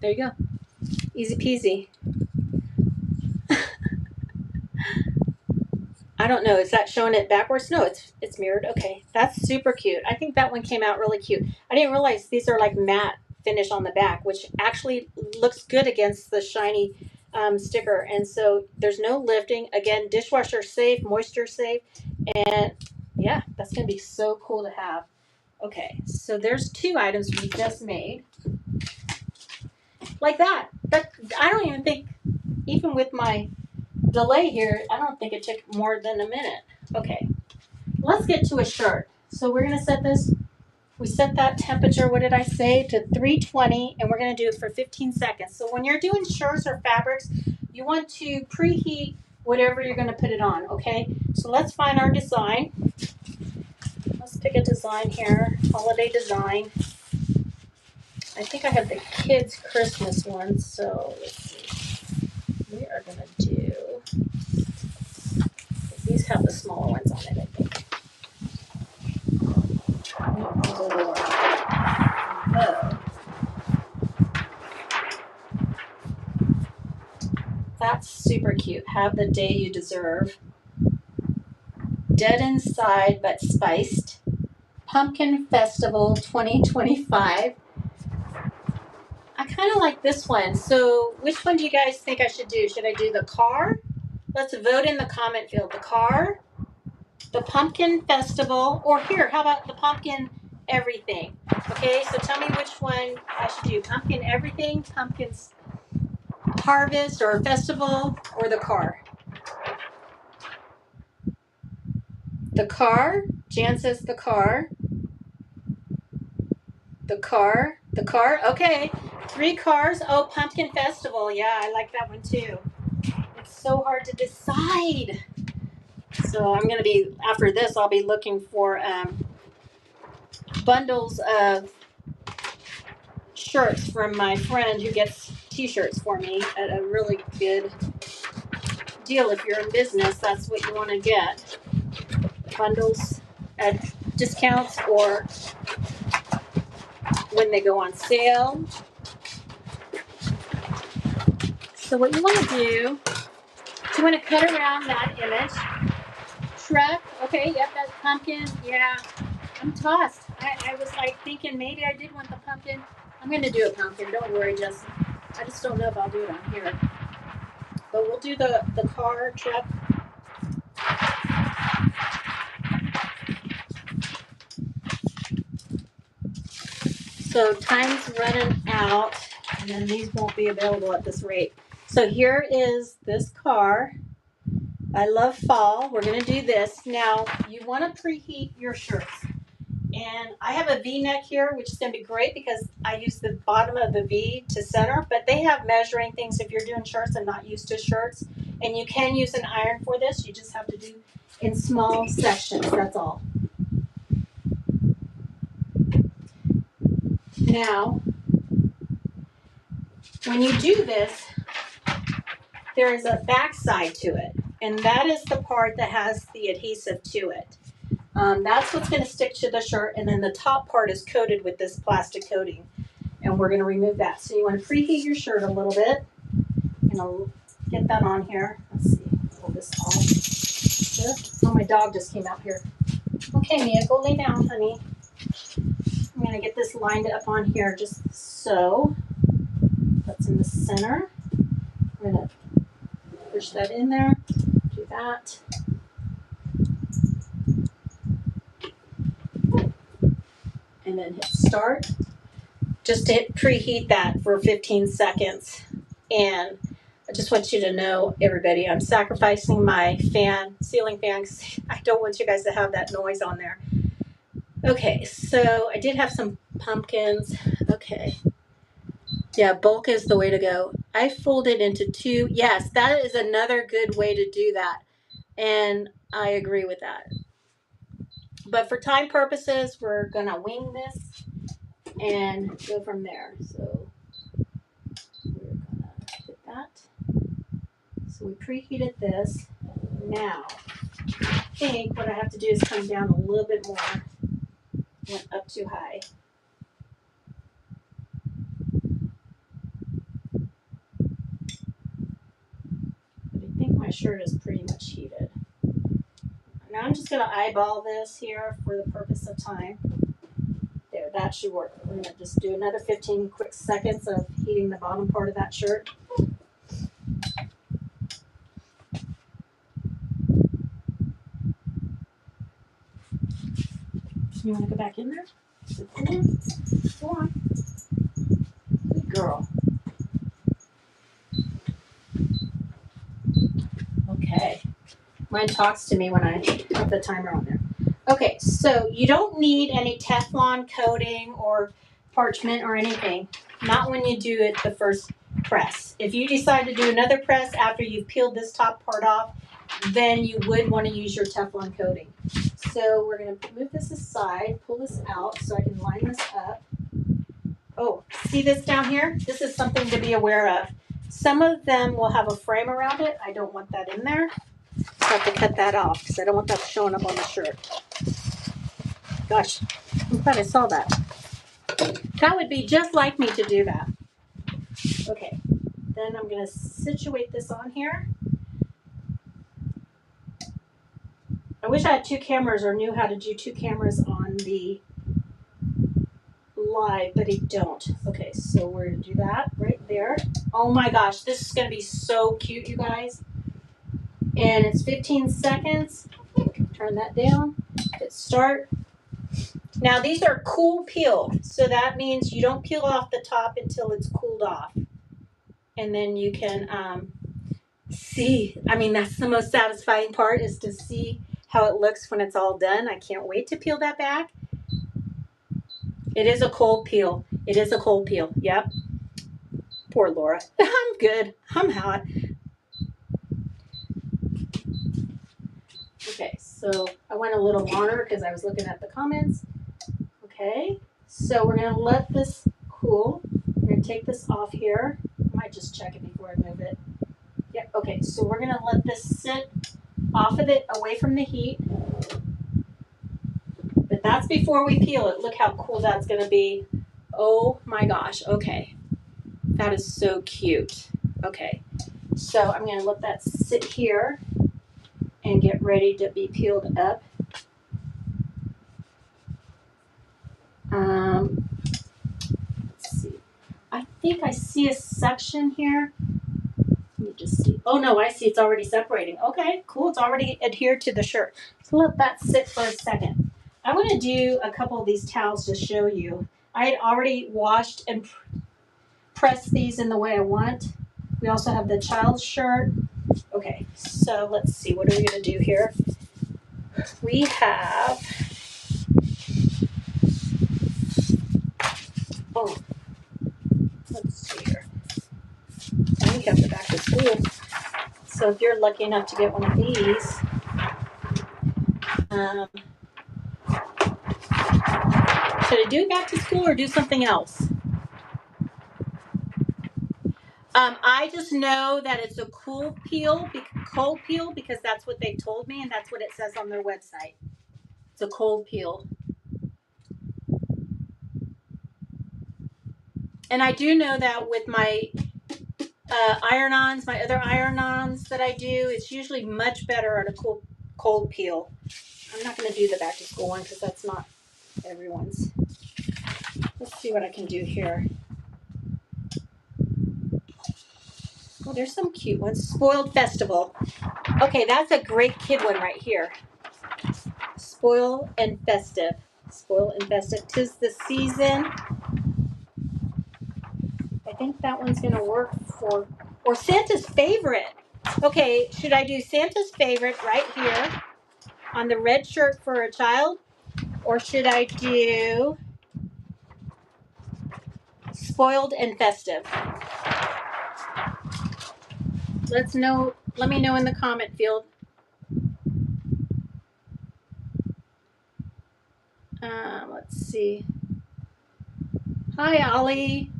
There you go. Easy peasy. I don't know. Is that showing it backwards? No, it's mirrored. Okay, that's super cute. I think that one came out really cute. I didn't realize these are like matte finish on the back, which actually looks good against the shiny sticker. And so there's no lifting. Again, dishwasher safe, moisture safe, and yeah, that's gonna be so cool to have. Okay, so there's 2 items we just made. Like that. But I don't even think, even with my delay here, I don't think it took more than a minute. Okay, let's get to a shirt. So we're gonna set this, we set that temperature, what did I say, to 320, and we're gonna do it for 15 seconds. So when you're doing shirts or fabrics, you want to preheat whatever you're gonna put it on, okay? So let's find our design. Let's pick a design here, holiday design. I think I have the kids' Christmas one, so let's see. We are gonna do, these have the smaller ones on it, I think. Oh. That's super cute. Have the day you deserve. Dead inside but spiced. Pumpkin Festival 2025. I kind of like this one. So which one do you guys think I should do? Should I do the car? Let's vote in the comment field. The car, the Pumpkin Festival, or here, how about the Pumpkin Everything? Okay, so tell me which one I should do. Pumpkin Everything, Pumpkin's Harvest or Festival, or the car? The car. Jan says the car. The car. The car. Okay. 3 cars. Oh, Pumpkin Festival. Yeah, I like that one too. It's so hard to decide. So I'm going to be, after this, I'll be looking for bundles of shirts from my friend who gets t-shirts for me at a really good deal. If you're in business, that's what you want to get. Bundles at discounts or when they go on sale. So what you want to do, you want to cut around that image. Truck, okay, yep, that's pumpkin. Yeah, I'm tossed. I was like thinking maybe I did want the pumpkin. I'm going to do a pumpkin. Don't worry, Justin. I just don't know if I'll do it on here. But we'll do the car, truck. So time's running out, and then these won't be available at this rate. So here is this car. I love fall. We're going to do this. Now, you want to preheat your shirts. And I have a V-neck here, which is going to be great because I use the bottom of the V to center. But they have measuring things if you're doing shirts and not used to shirts. And you can use an iron for this. You just have to do in small sections. That's all. Now, when you do this, there is a back side to it. And that is the part that has the adhesive to it. That's what's going to stick to the shirt, and then the top part is coated with this plastic coating, and we're going to remove that. So you want to preheat your shirt a little bit, and I'll get that on here. Let's see, pull this off. Oh, my dog just came out here. Okay, Mia, go lay down, honey. I'm going to get this lined up on here just so. That's in the center. I'm going to push that in there, do that. And then hit start. Just hit preheat that for 15 seconds. And I just want you to know, everybody, I'm sacrificing my fan, ceiling fan, because I don't want you guys to have that noise on there. Okay, so I did have some pumpkins. Okay. Yeah, bulk is the way to go. I folded into 2. Yes, that is another good way to do that. And I agree with that. But for time purposes, we're going to wing this and go from there. So we're going to hit that. So we preheated this. Now, I think what I have to do is come down a little bit more. Went up too high. But I think my shirt is pretty much heated. Now I'm just going to eyeball this here for the purpose of time. There, that should work. We're going to just do another 15 quick seconds of heating the bottom part of that shirt. You want to go back in there? Go on. Good girl. Okay. Mine talks to me when I put the timer on there. Okay, so you don't need any Teflon coating or parchment or anything. Not when you do it the first press. If you decide to do another press after you've peeled this top part off, then you would want to use your Teflon coating. So we're going to move this aside, pull this out so I can line this up. Oh, see this down here? This is something to be aware of. Some of them will have a frame around it. I don't want that in there. I have to cut that off because I don't want that showing up on the shirt. Gosh, I'm glad I saw that. That would be just like me to do that. Okay, then I'm going to situate this on here. I wish I had two cameras or knew how to do two cameras on the live, but I don't. Okay, so we're going to do that right there. Oh my gosh, this is going to be so cute, you guys. And it's 15 seconds. Turn that down. Hit start. Now these are cool peeled, so that means you don't peel off the top until it's cooled off. And then you can see, I mean, that's the most satisfying part, is to see how it looks when it's all done. I can't wait to peel that back. It is a cold peel. It is a cold peel. Yep. Poor Laura. I'm good. I'm hot. Okay, so I went a little longer because I was looking at the comments. Okay, so we're going to let this cool. We're going to take this off here. I might just check it before I move it. Yep, okay, so we're going to let this sit off of it, away from the heat. But that's before we peel it. Look how cool that's going to be. Oh my gosh, okay. That is so cute. Okay, so I'm going to let that sit here and get ready to be peeled up. Let's see. I think I see a section here. Let me just see. Oh no, I see it's already separating. Okay, cool. It's already adhered to the shirt. So let that sit for a second. I want to do a couple of these towels to show you. I had already washed and pressed these in the way I want. We also have the child's shirt. Okay, so let's see. What are we going to do here? We have... Oh, let's see here. And we have the back to school. So if you're lucky enough to get one of these, should I do back to school or do something else? I just know that it's a cold peel because that's what they told me and that's what it says on their website. It's a cold peel. And I do know that with my iron-ons, my other iron-ons that I do, it's usually much better on a cold peel. I'm not going to do the back-to-school one because that's not everyone's. Let's see what I can do here. Oh, there's some cute ones. Spoiled Festival. Okay, that's a great kid one right here. Spoil and Festive. Spoil and Festive. 'Tis the season. I think that one's going to work for, or Santa's Favorite. Okay, should I do Santa's Favorite right here on the red shirt for a child? Or should I do Spoiled and Festive? Let me know in the comment field. Let's see. Hi, Ollie.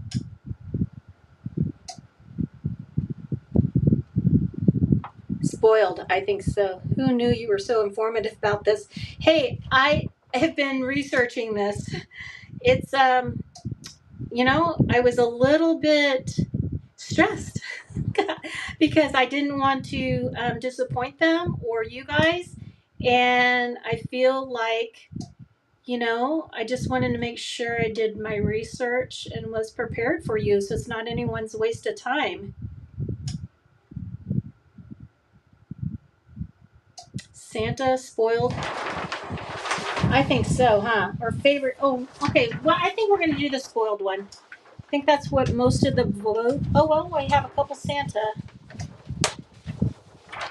Spoiled, I think so. Who knew you were so informative about this? Hey, I have been researching this. It's, you know, I was a little bit stressed because I didn't want to disappoint them or you guys. And I feel like, you know, I just wanted to make sure I did my research and was prepared for you, so it's not anyone's waste of time. Santa spoiled? I think so, huh? Our favorite, oh, okay, well, I think we're going to do the spoiled one. I think that's what most of the vote, oh, well, we have a couple Santa.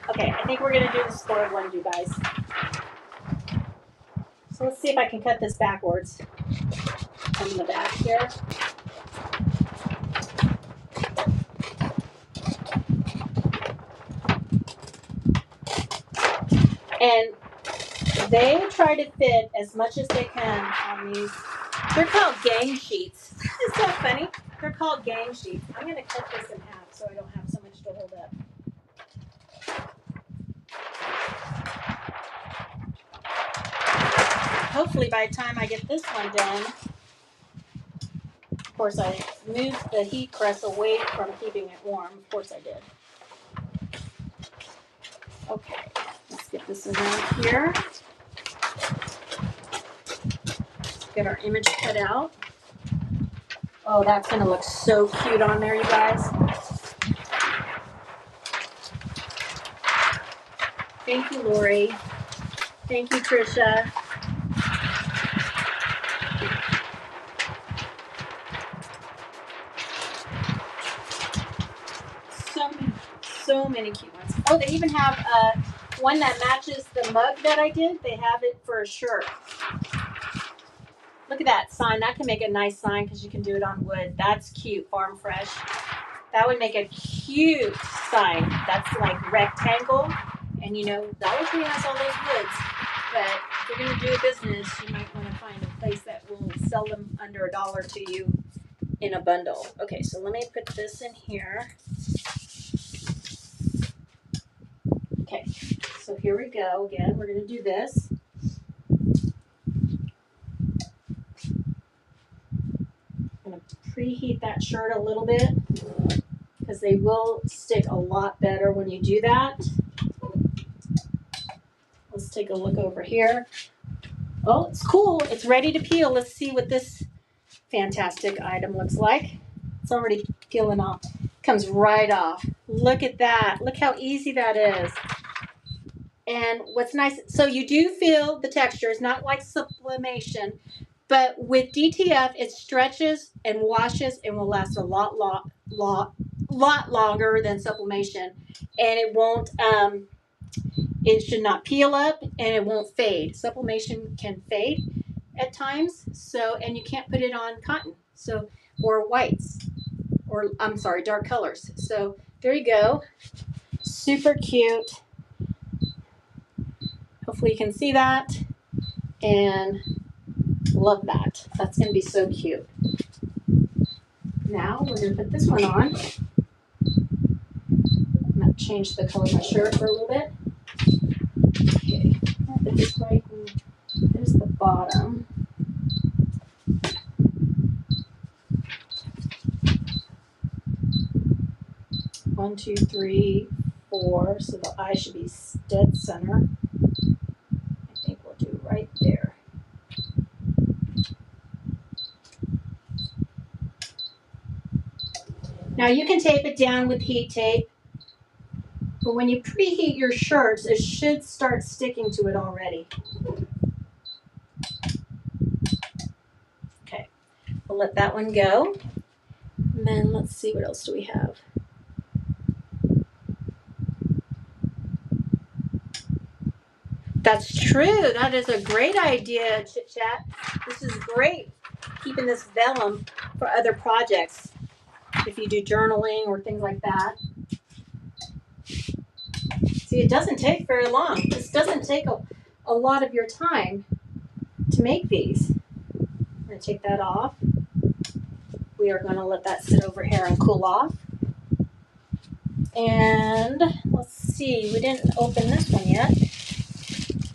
Okay, I think we're going to do the spoiled one, you guys. So let's see if I can cut this backwards from the back here. And they try to fit as much as they can on these. They're called gang sheets. Isn't that funny? They're called gang sheets. I'm going to cut this in half so I don't have so much to hold up. Hopefully by the time I get this one done, of course I moved the heat press away from keeping it warm. Of course I did. Okay, let's get this around here. Get our image cut out. Oh, that's going to look so cute on there, you guys. Thank you, Lori. Thank you, Trisha. So many cute ones. Oh, they even have one that matches the mug that I did. They have it for a shirt. Look at that sign. That can make a nice sign because you can do it on wood. That's cute, Farm Fresh. That would make a cute sign. That's like rectangle. And you know, Dollar Tree has all those woods. But if you're going to do a business, you might want to find a place that will sell them under $1 to you in a bundle. Okay, so let me put this in here. Okay, so here we go again. We're going to do this. I'm going to preheat that shirt a little bit because they will stick a lot better when you do that. Let's take a look over here. Oh, it's cool. It's ready to peel. Let's see what this fantastic item looks like. It's already peeling off. Comes right off. Look at that. Look how easy that is. And what's nice, so you do feel the texture. It's not like sublimation, but with DTF, it stretches and washes and will last a lot longer than sublimation. And it won't, it should not peel up and it won't fade. Sublimation can fade at times, so, and you can't put it on cotton, so, or whites, or I'm sorry, dark colors. So there you go. Super cute. Hopefully you can see that, and love that. That's going to be so cute. Now we're going to put this one on. I'm going to change the color of my shirt for a little bit. Okay, I'll put this right in. There's the bottom. One, two, three, four. So the eye should be dead center. I think we'll do right there. Now you can tape it down with heat tape, but when you preheat your shirts, it should start sticking to it already. Okay, we'll let that one go. And then let's see, what else do we have? That's true. That is a great idea, Chit Chat. This is great, keeping this vellum for other projects. If you do journaling or things like that. See, it doesn't take very long. This doesn't take a lot of your time to make these. I'm going to take that off. We are going to let that sit over here and cool off. And let's see, we didn't open this one yet.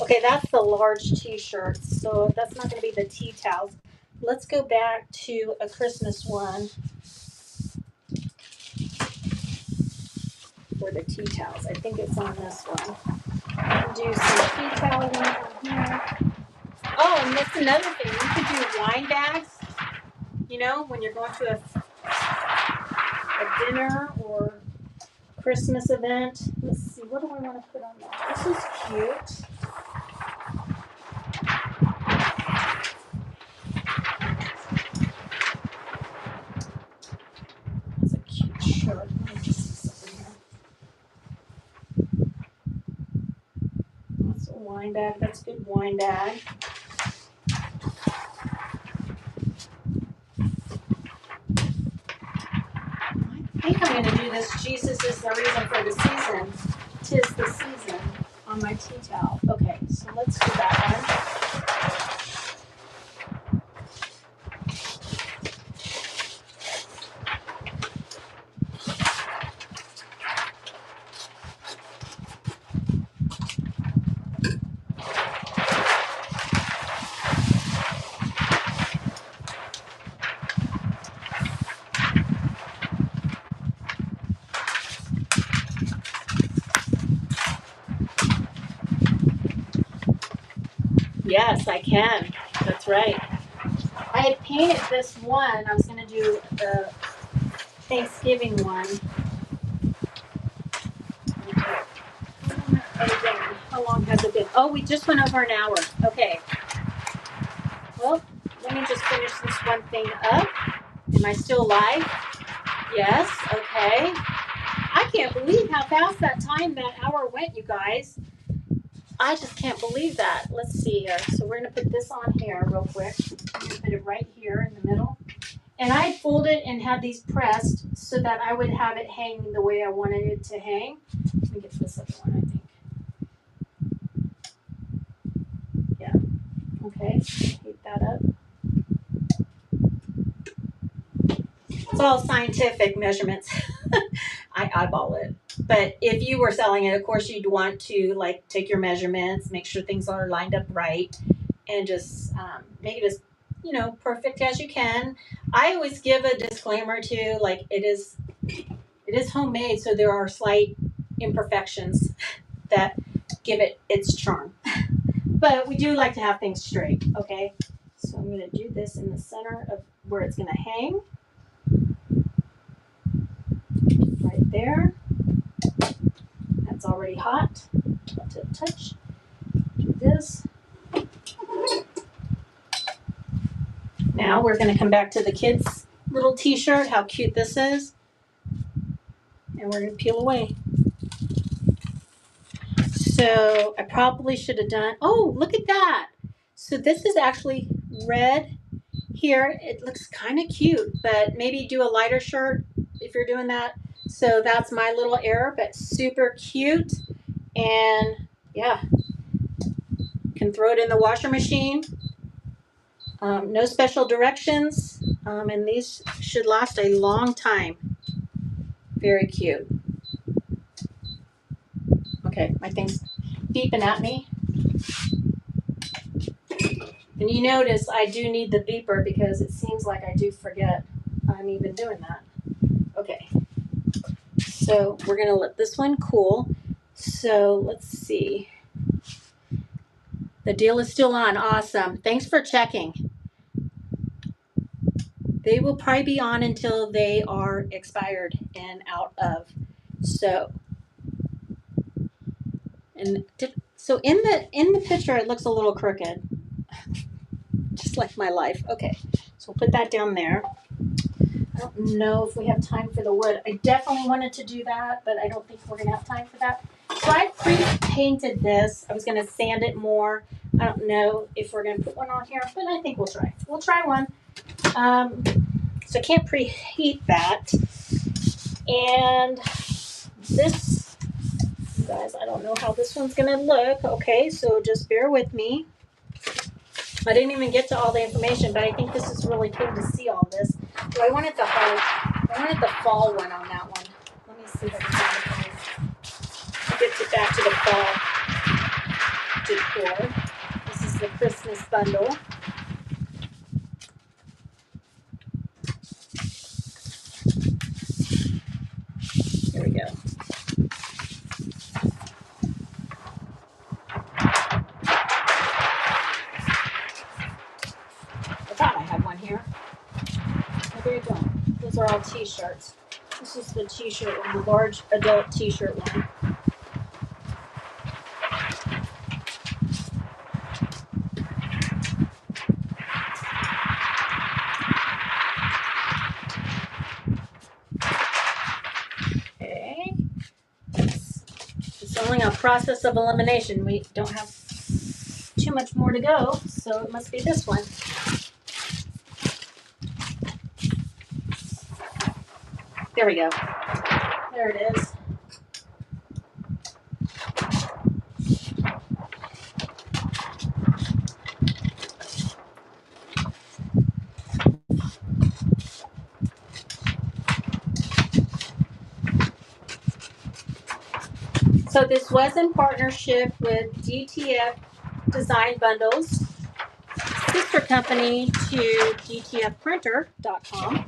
Okay, that's the large t-shirts, so that's not going to be the tea towels. Let's go back to a Christmas one. for the tea towels. I think it's on this one. Do some tea towel on here. Oh, and that's another thing. You could do wine bags. You know, when you're going to a dinner or Christmas event. Let's see, what do I want to put on that? This is cute. That's a cute shirt. Let me just see something here. That's a wine bag. That's a good wine bag. I think I'm going to do this. Jesus is the reason for the season. 'Tis the season on my tea towel. Okay, so let's do that one. Yes, I can. That's right. I had painted this one. I was going to do the Thanksgiving one. How long has it been? Oh, we just went over an hour. Okay. Well, let me just finish this one thing up. Am I still live? Yes. Okay. I can't believe how fast that hour went, you guys. I just can't believe that. Let's see here. So we're going to put this on here real quick. I'm going to put it right here in the middle. And I folded and had these pressed so that I would have it hanging the way I wanted it to hang. Let me get this other one, I think. Yeah. Okay. Heat that up. It's all scientific measurements. I eyeball it. But if you were selling it, of course, you'd want to like take your measurements, make sure things are lined up right, and just make it as perfect as you can. I always give a disclaimer too, like it is homemade, so there are slight imperfections that give it its charm. But we do like to have things straight, okay? So I'm going to do this in the center of where it's going to hang. Right there. That's already hot. To touch. Do this. Now we're going to come back to the kids' little t-shirt. How cute this is. And we're going to peel away. So I probably should have done, oh, look at that. So this is actually red here. It looks kind of cute, but maybe do a lighter shirt if you're doing that. So that's my little error, but super cute. And yeah, can throw it in the washer machine. No special directions. And these should last a long time. Very cute. Okay, my thing's beeping at me. And you notice I do need the beeper because it seems like I do forget I'm even doing that. Okay. So we're going to let this one cool. So let's see. The deal is still on. Awesome. Thanks for checking. They will probably be on until they are expired and out of. So, so in the picture it looks a little crooked. Just like my life. Okay. So we'll put that down there. I don't know if we have time for the wood. I definitely wanted to do that, but I don't think we're going to have time for that. So I pre-painted this. I was going to sand it more. I don't know if we're going to put one on here, but I think we'll try. We'll try one. So I can't preheat that. And this, you guys, I don't know how this one's going to look. Okay, so just bear with me. I didn't even get to all the information, but I think this is really cool to see all this. So I wanted the fall one on that one. Let me see if I can find it. Get back to the fall decor. This is the Christmas bundle. Here we go. all t-shirts. This is the t-shirt one, the large adult t-shirt one. Okay. It's only a process of elimination. We don't have too much more to go, so it must be this one. There we go. There it is. So this was in partnership with DTF Design Bundles, sister company to DTFprinter.com.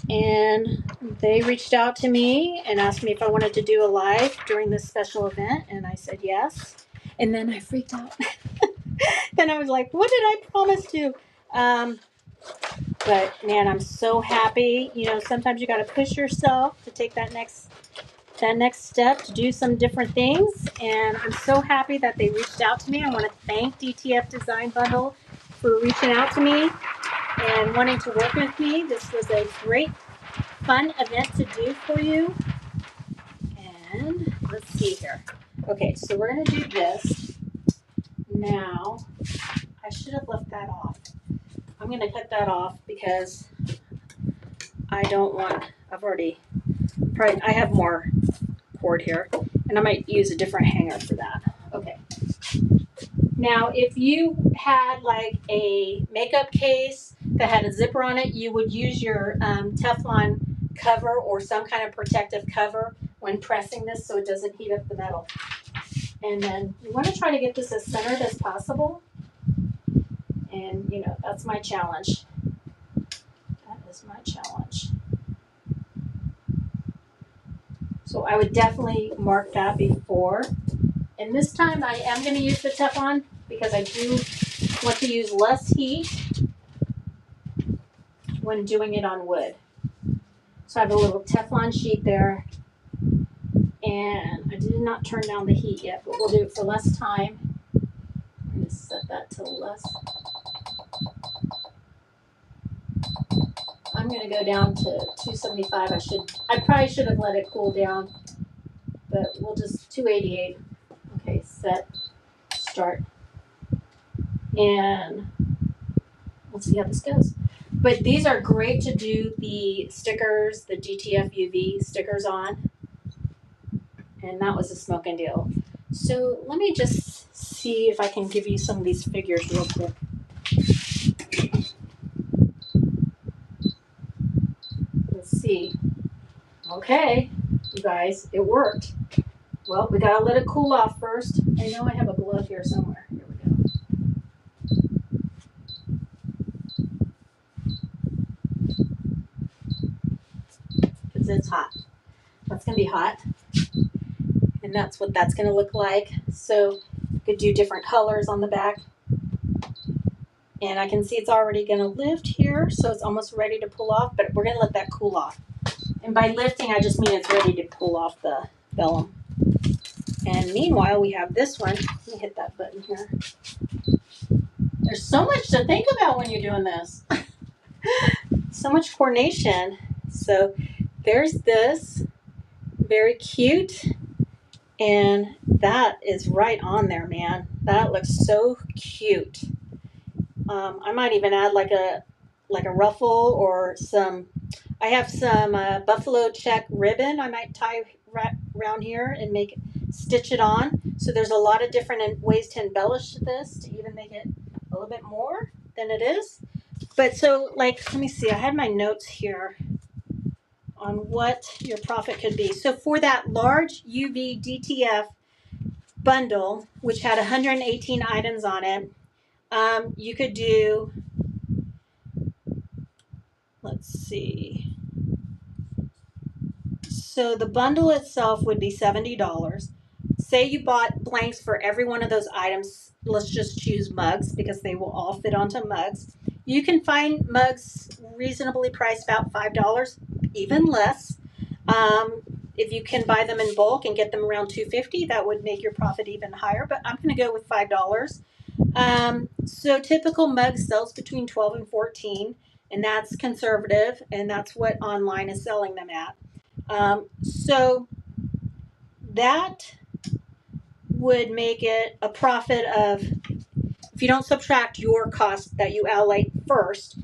And they reached out to me and asked me if I wanted to do a live during this special event, and I said yes. And then I freaked out. Then I was like, what did I promise to? But man, I'm so happy. You know, sometimes you got to push yourself to take that next step to do some different things. And I'm so happy that they reached out to me. I want to thank DTF Design Bundle for reaching out to me and wanting to work with me. This was a great, fun event to do for you. And let's see here. Okay, so we're going to do this. Now, I should have left that off. I'm going to cut that off because I don't want, I have more cord here, and I might use a different hanger for that. Okay. Now, if you had like a makeup case that had a zipper on it, you would use your Teflon cover or some kind of protective cover when pressing this so it doesn't heat up the metal. And then you want to try to get this as centered as possible. And, you know, that's my challenge. That is my challenge. So I would definitely mark that before. And this time I am going to use the Teflon because I do want to use less heat when doing it on wood. So I have a little Teflon sheet there. And I did not turn down the heat yet, but we'll do it for less time. I'm going to set that to less. I'm going to go down to 275. I probably should have let it cool down, but we'll just 288. Okay, set, start. And we'll see how this goes. But these are great to do the stickers, the DTF UV stickers on. And that was a smoking deal. So let me just see if I can give you some of these figures real quick. Let's see. Okay, you guys, it worked. Well, we gotta let it cool off first. I know I have a glove here somewhere. Here we go. Because it's hot. That's gonna be hot. And that's what that's going to look like. So you could do different colors on the back. And I can see it's already going to lift here, so it's almost ready to pull off, but we're going to let that cool off. And by lifting, I just mean it's ready to pull off the vellum. And meanwhile, we have this one. Let me hit that button here. There's so much to think about when you're doing this. So much coordination. So there's this. Very cute. And that is right on there, man. That looks so cute. I might even add like a ruffle or some. I have some buffalo check ribbon. I might tie around here and stitch it on. So there's a lot of different ways to embellish this to even make it a little bit more than it is. But so let me see. I had my notes here on what your profit could be. So for that large UV DTF bundle, which had 118 items on it, you could do, let's see. So the bundle itself would be $70. Say you bought blanks for every one of those items. Let's just choose mugs because they will all fit onto mugs. You can find mugs reasonably priced, about $5, even less. If you can buy them in bulk and get them around $2.50, that would make your profit even higher, but I'm going to go with $5. So typical mug sells between 12 and 14, and that's conservative, and that's what online is selling them at. So that would make it a profit of, if you don't subtract your cost that you outlay first,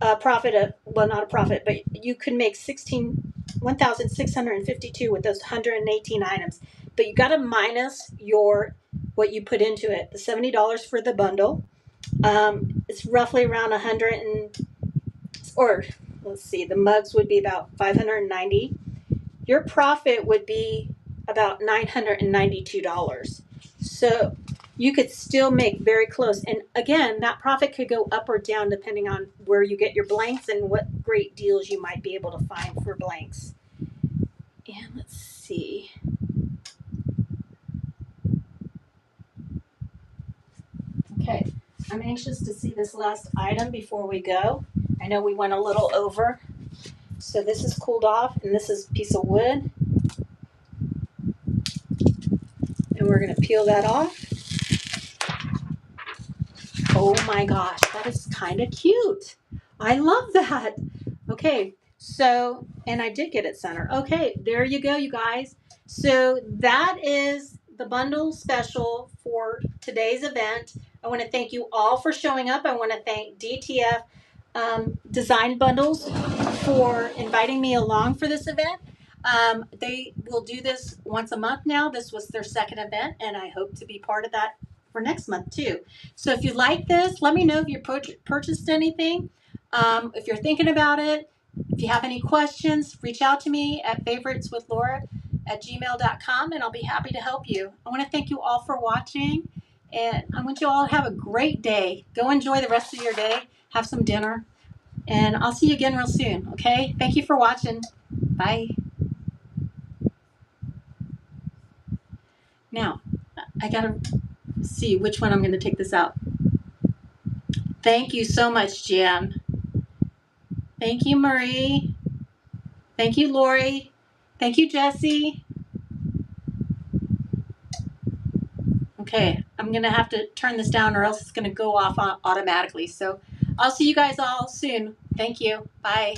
a profit of, well, not a profit, but you could make 1,652 with those 118 items. But you got to minus what you put into it. The $70 for the bundle. It's roughly around 100 or let's see, the mugs would be about 590. Your profit would be about $992. So you could still make very close. And again, that profit could go up or down depending on where you get your blanks and what great deals you might be able to find for blanks. And let's see. Okay, I'm anxious to see this last item before we go. I know we went a little over. So this is cooled off, and this is a piece of wood. And we're going to peel that off. Oh my gosh, that is kind of cute. I love that. Okay, so, and I did get it centered. Okay, there you go, you guys. So that is the bundle special for today's event. I want to thank you all for showing up. I want to thank DTF Design Bundles for inviting me along for this event. They will do this once a month now. This was their second event, and I hope to be part of that for next month too. So if you like this, let me know if you purchased anything. If you're thinking about it, if you have any questions, reach out to me at favoriteswithlaura@gmail.com, and I'll be happy to help you. I want to thank you all for watching, and I want you all to have a great day. Go enjoy the rest of your day. Have some dinner, and I'll see you again real soon, okay? Thank you for watching. Bye. Now, I got to see which one I'm going to take this out. Thank you so much, Jan. Thank you, Marie. Thank you, Lori. Thank you, Jessie. Okay, I'm going to have to turn this down or else it's going to go off automatically. So I'll see you guys all soon. Thank you. Bye.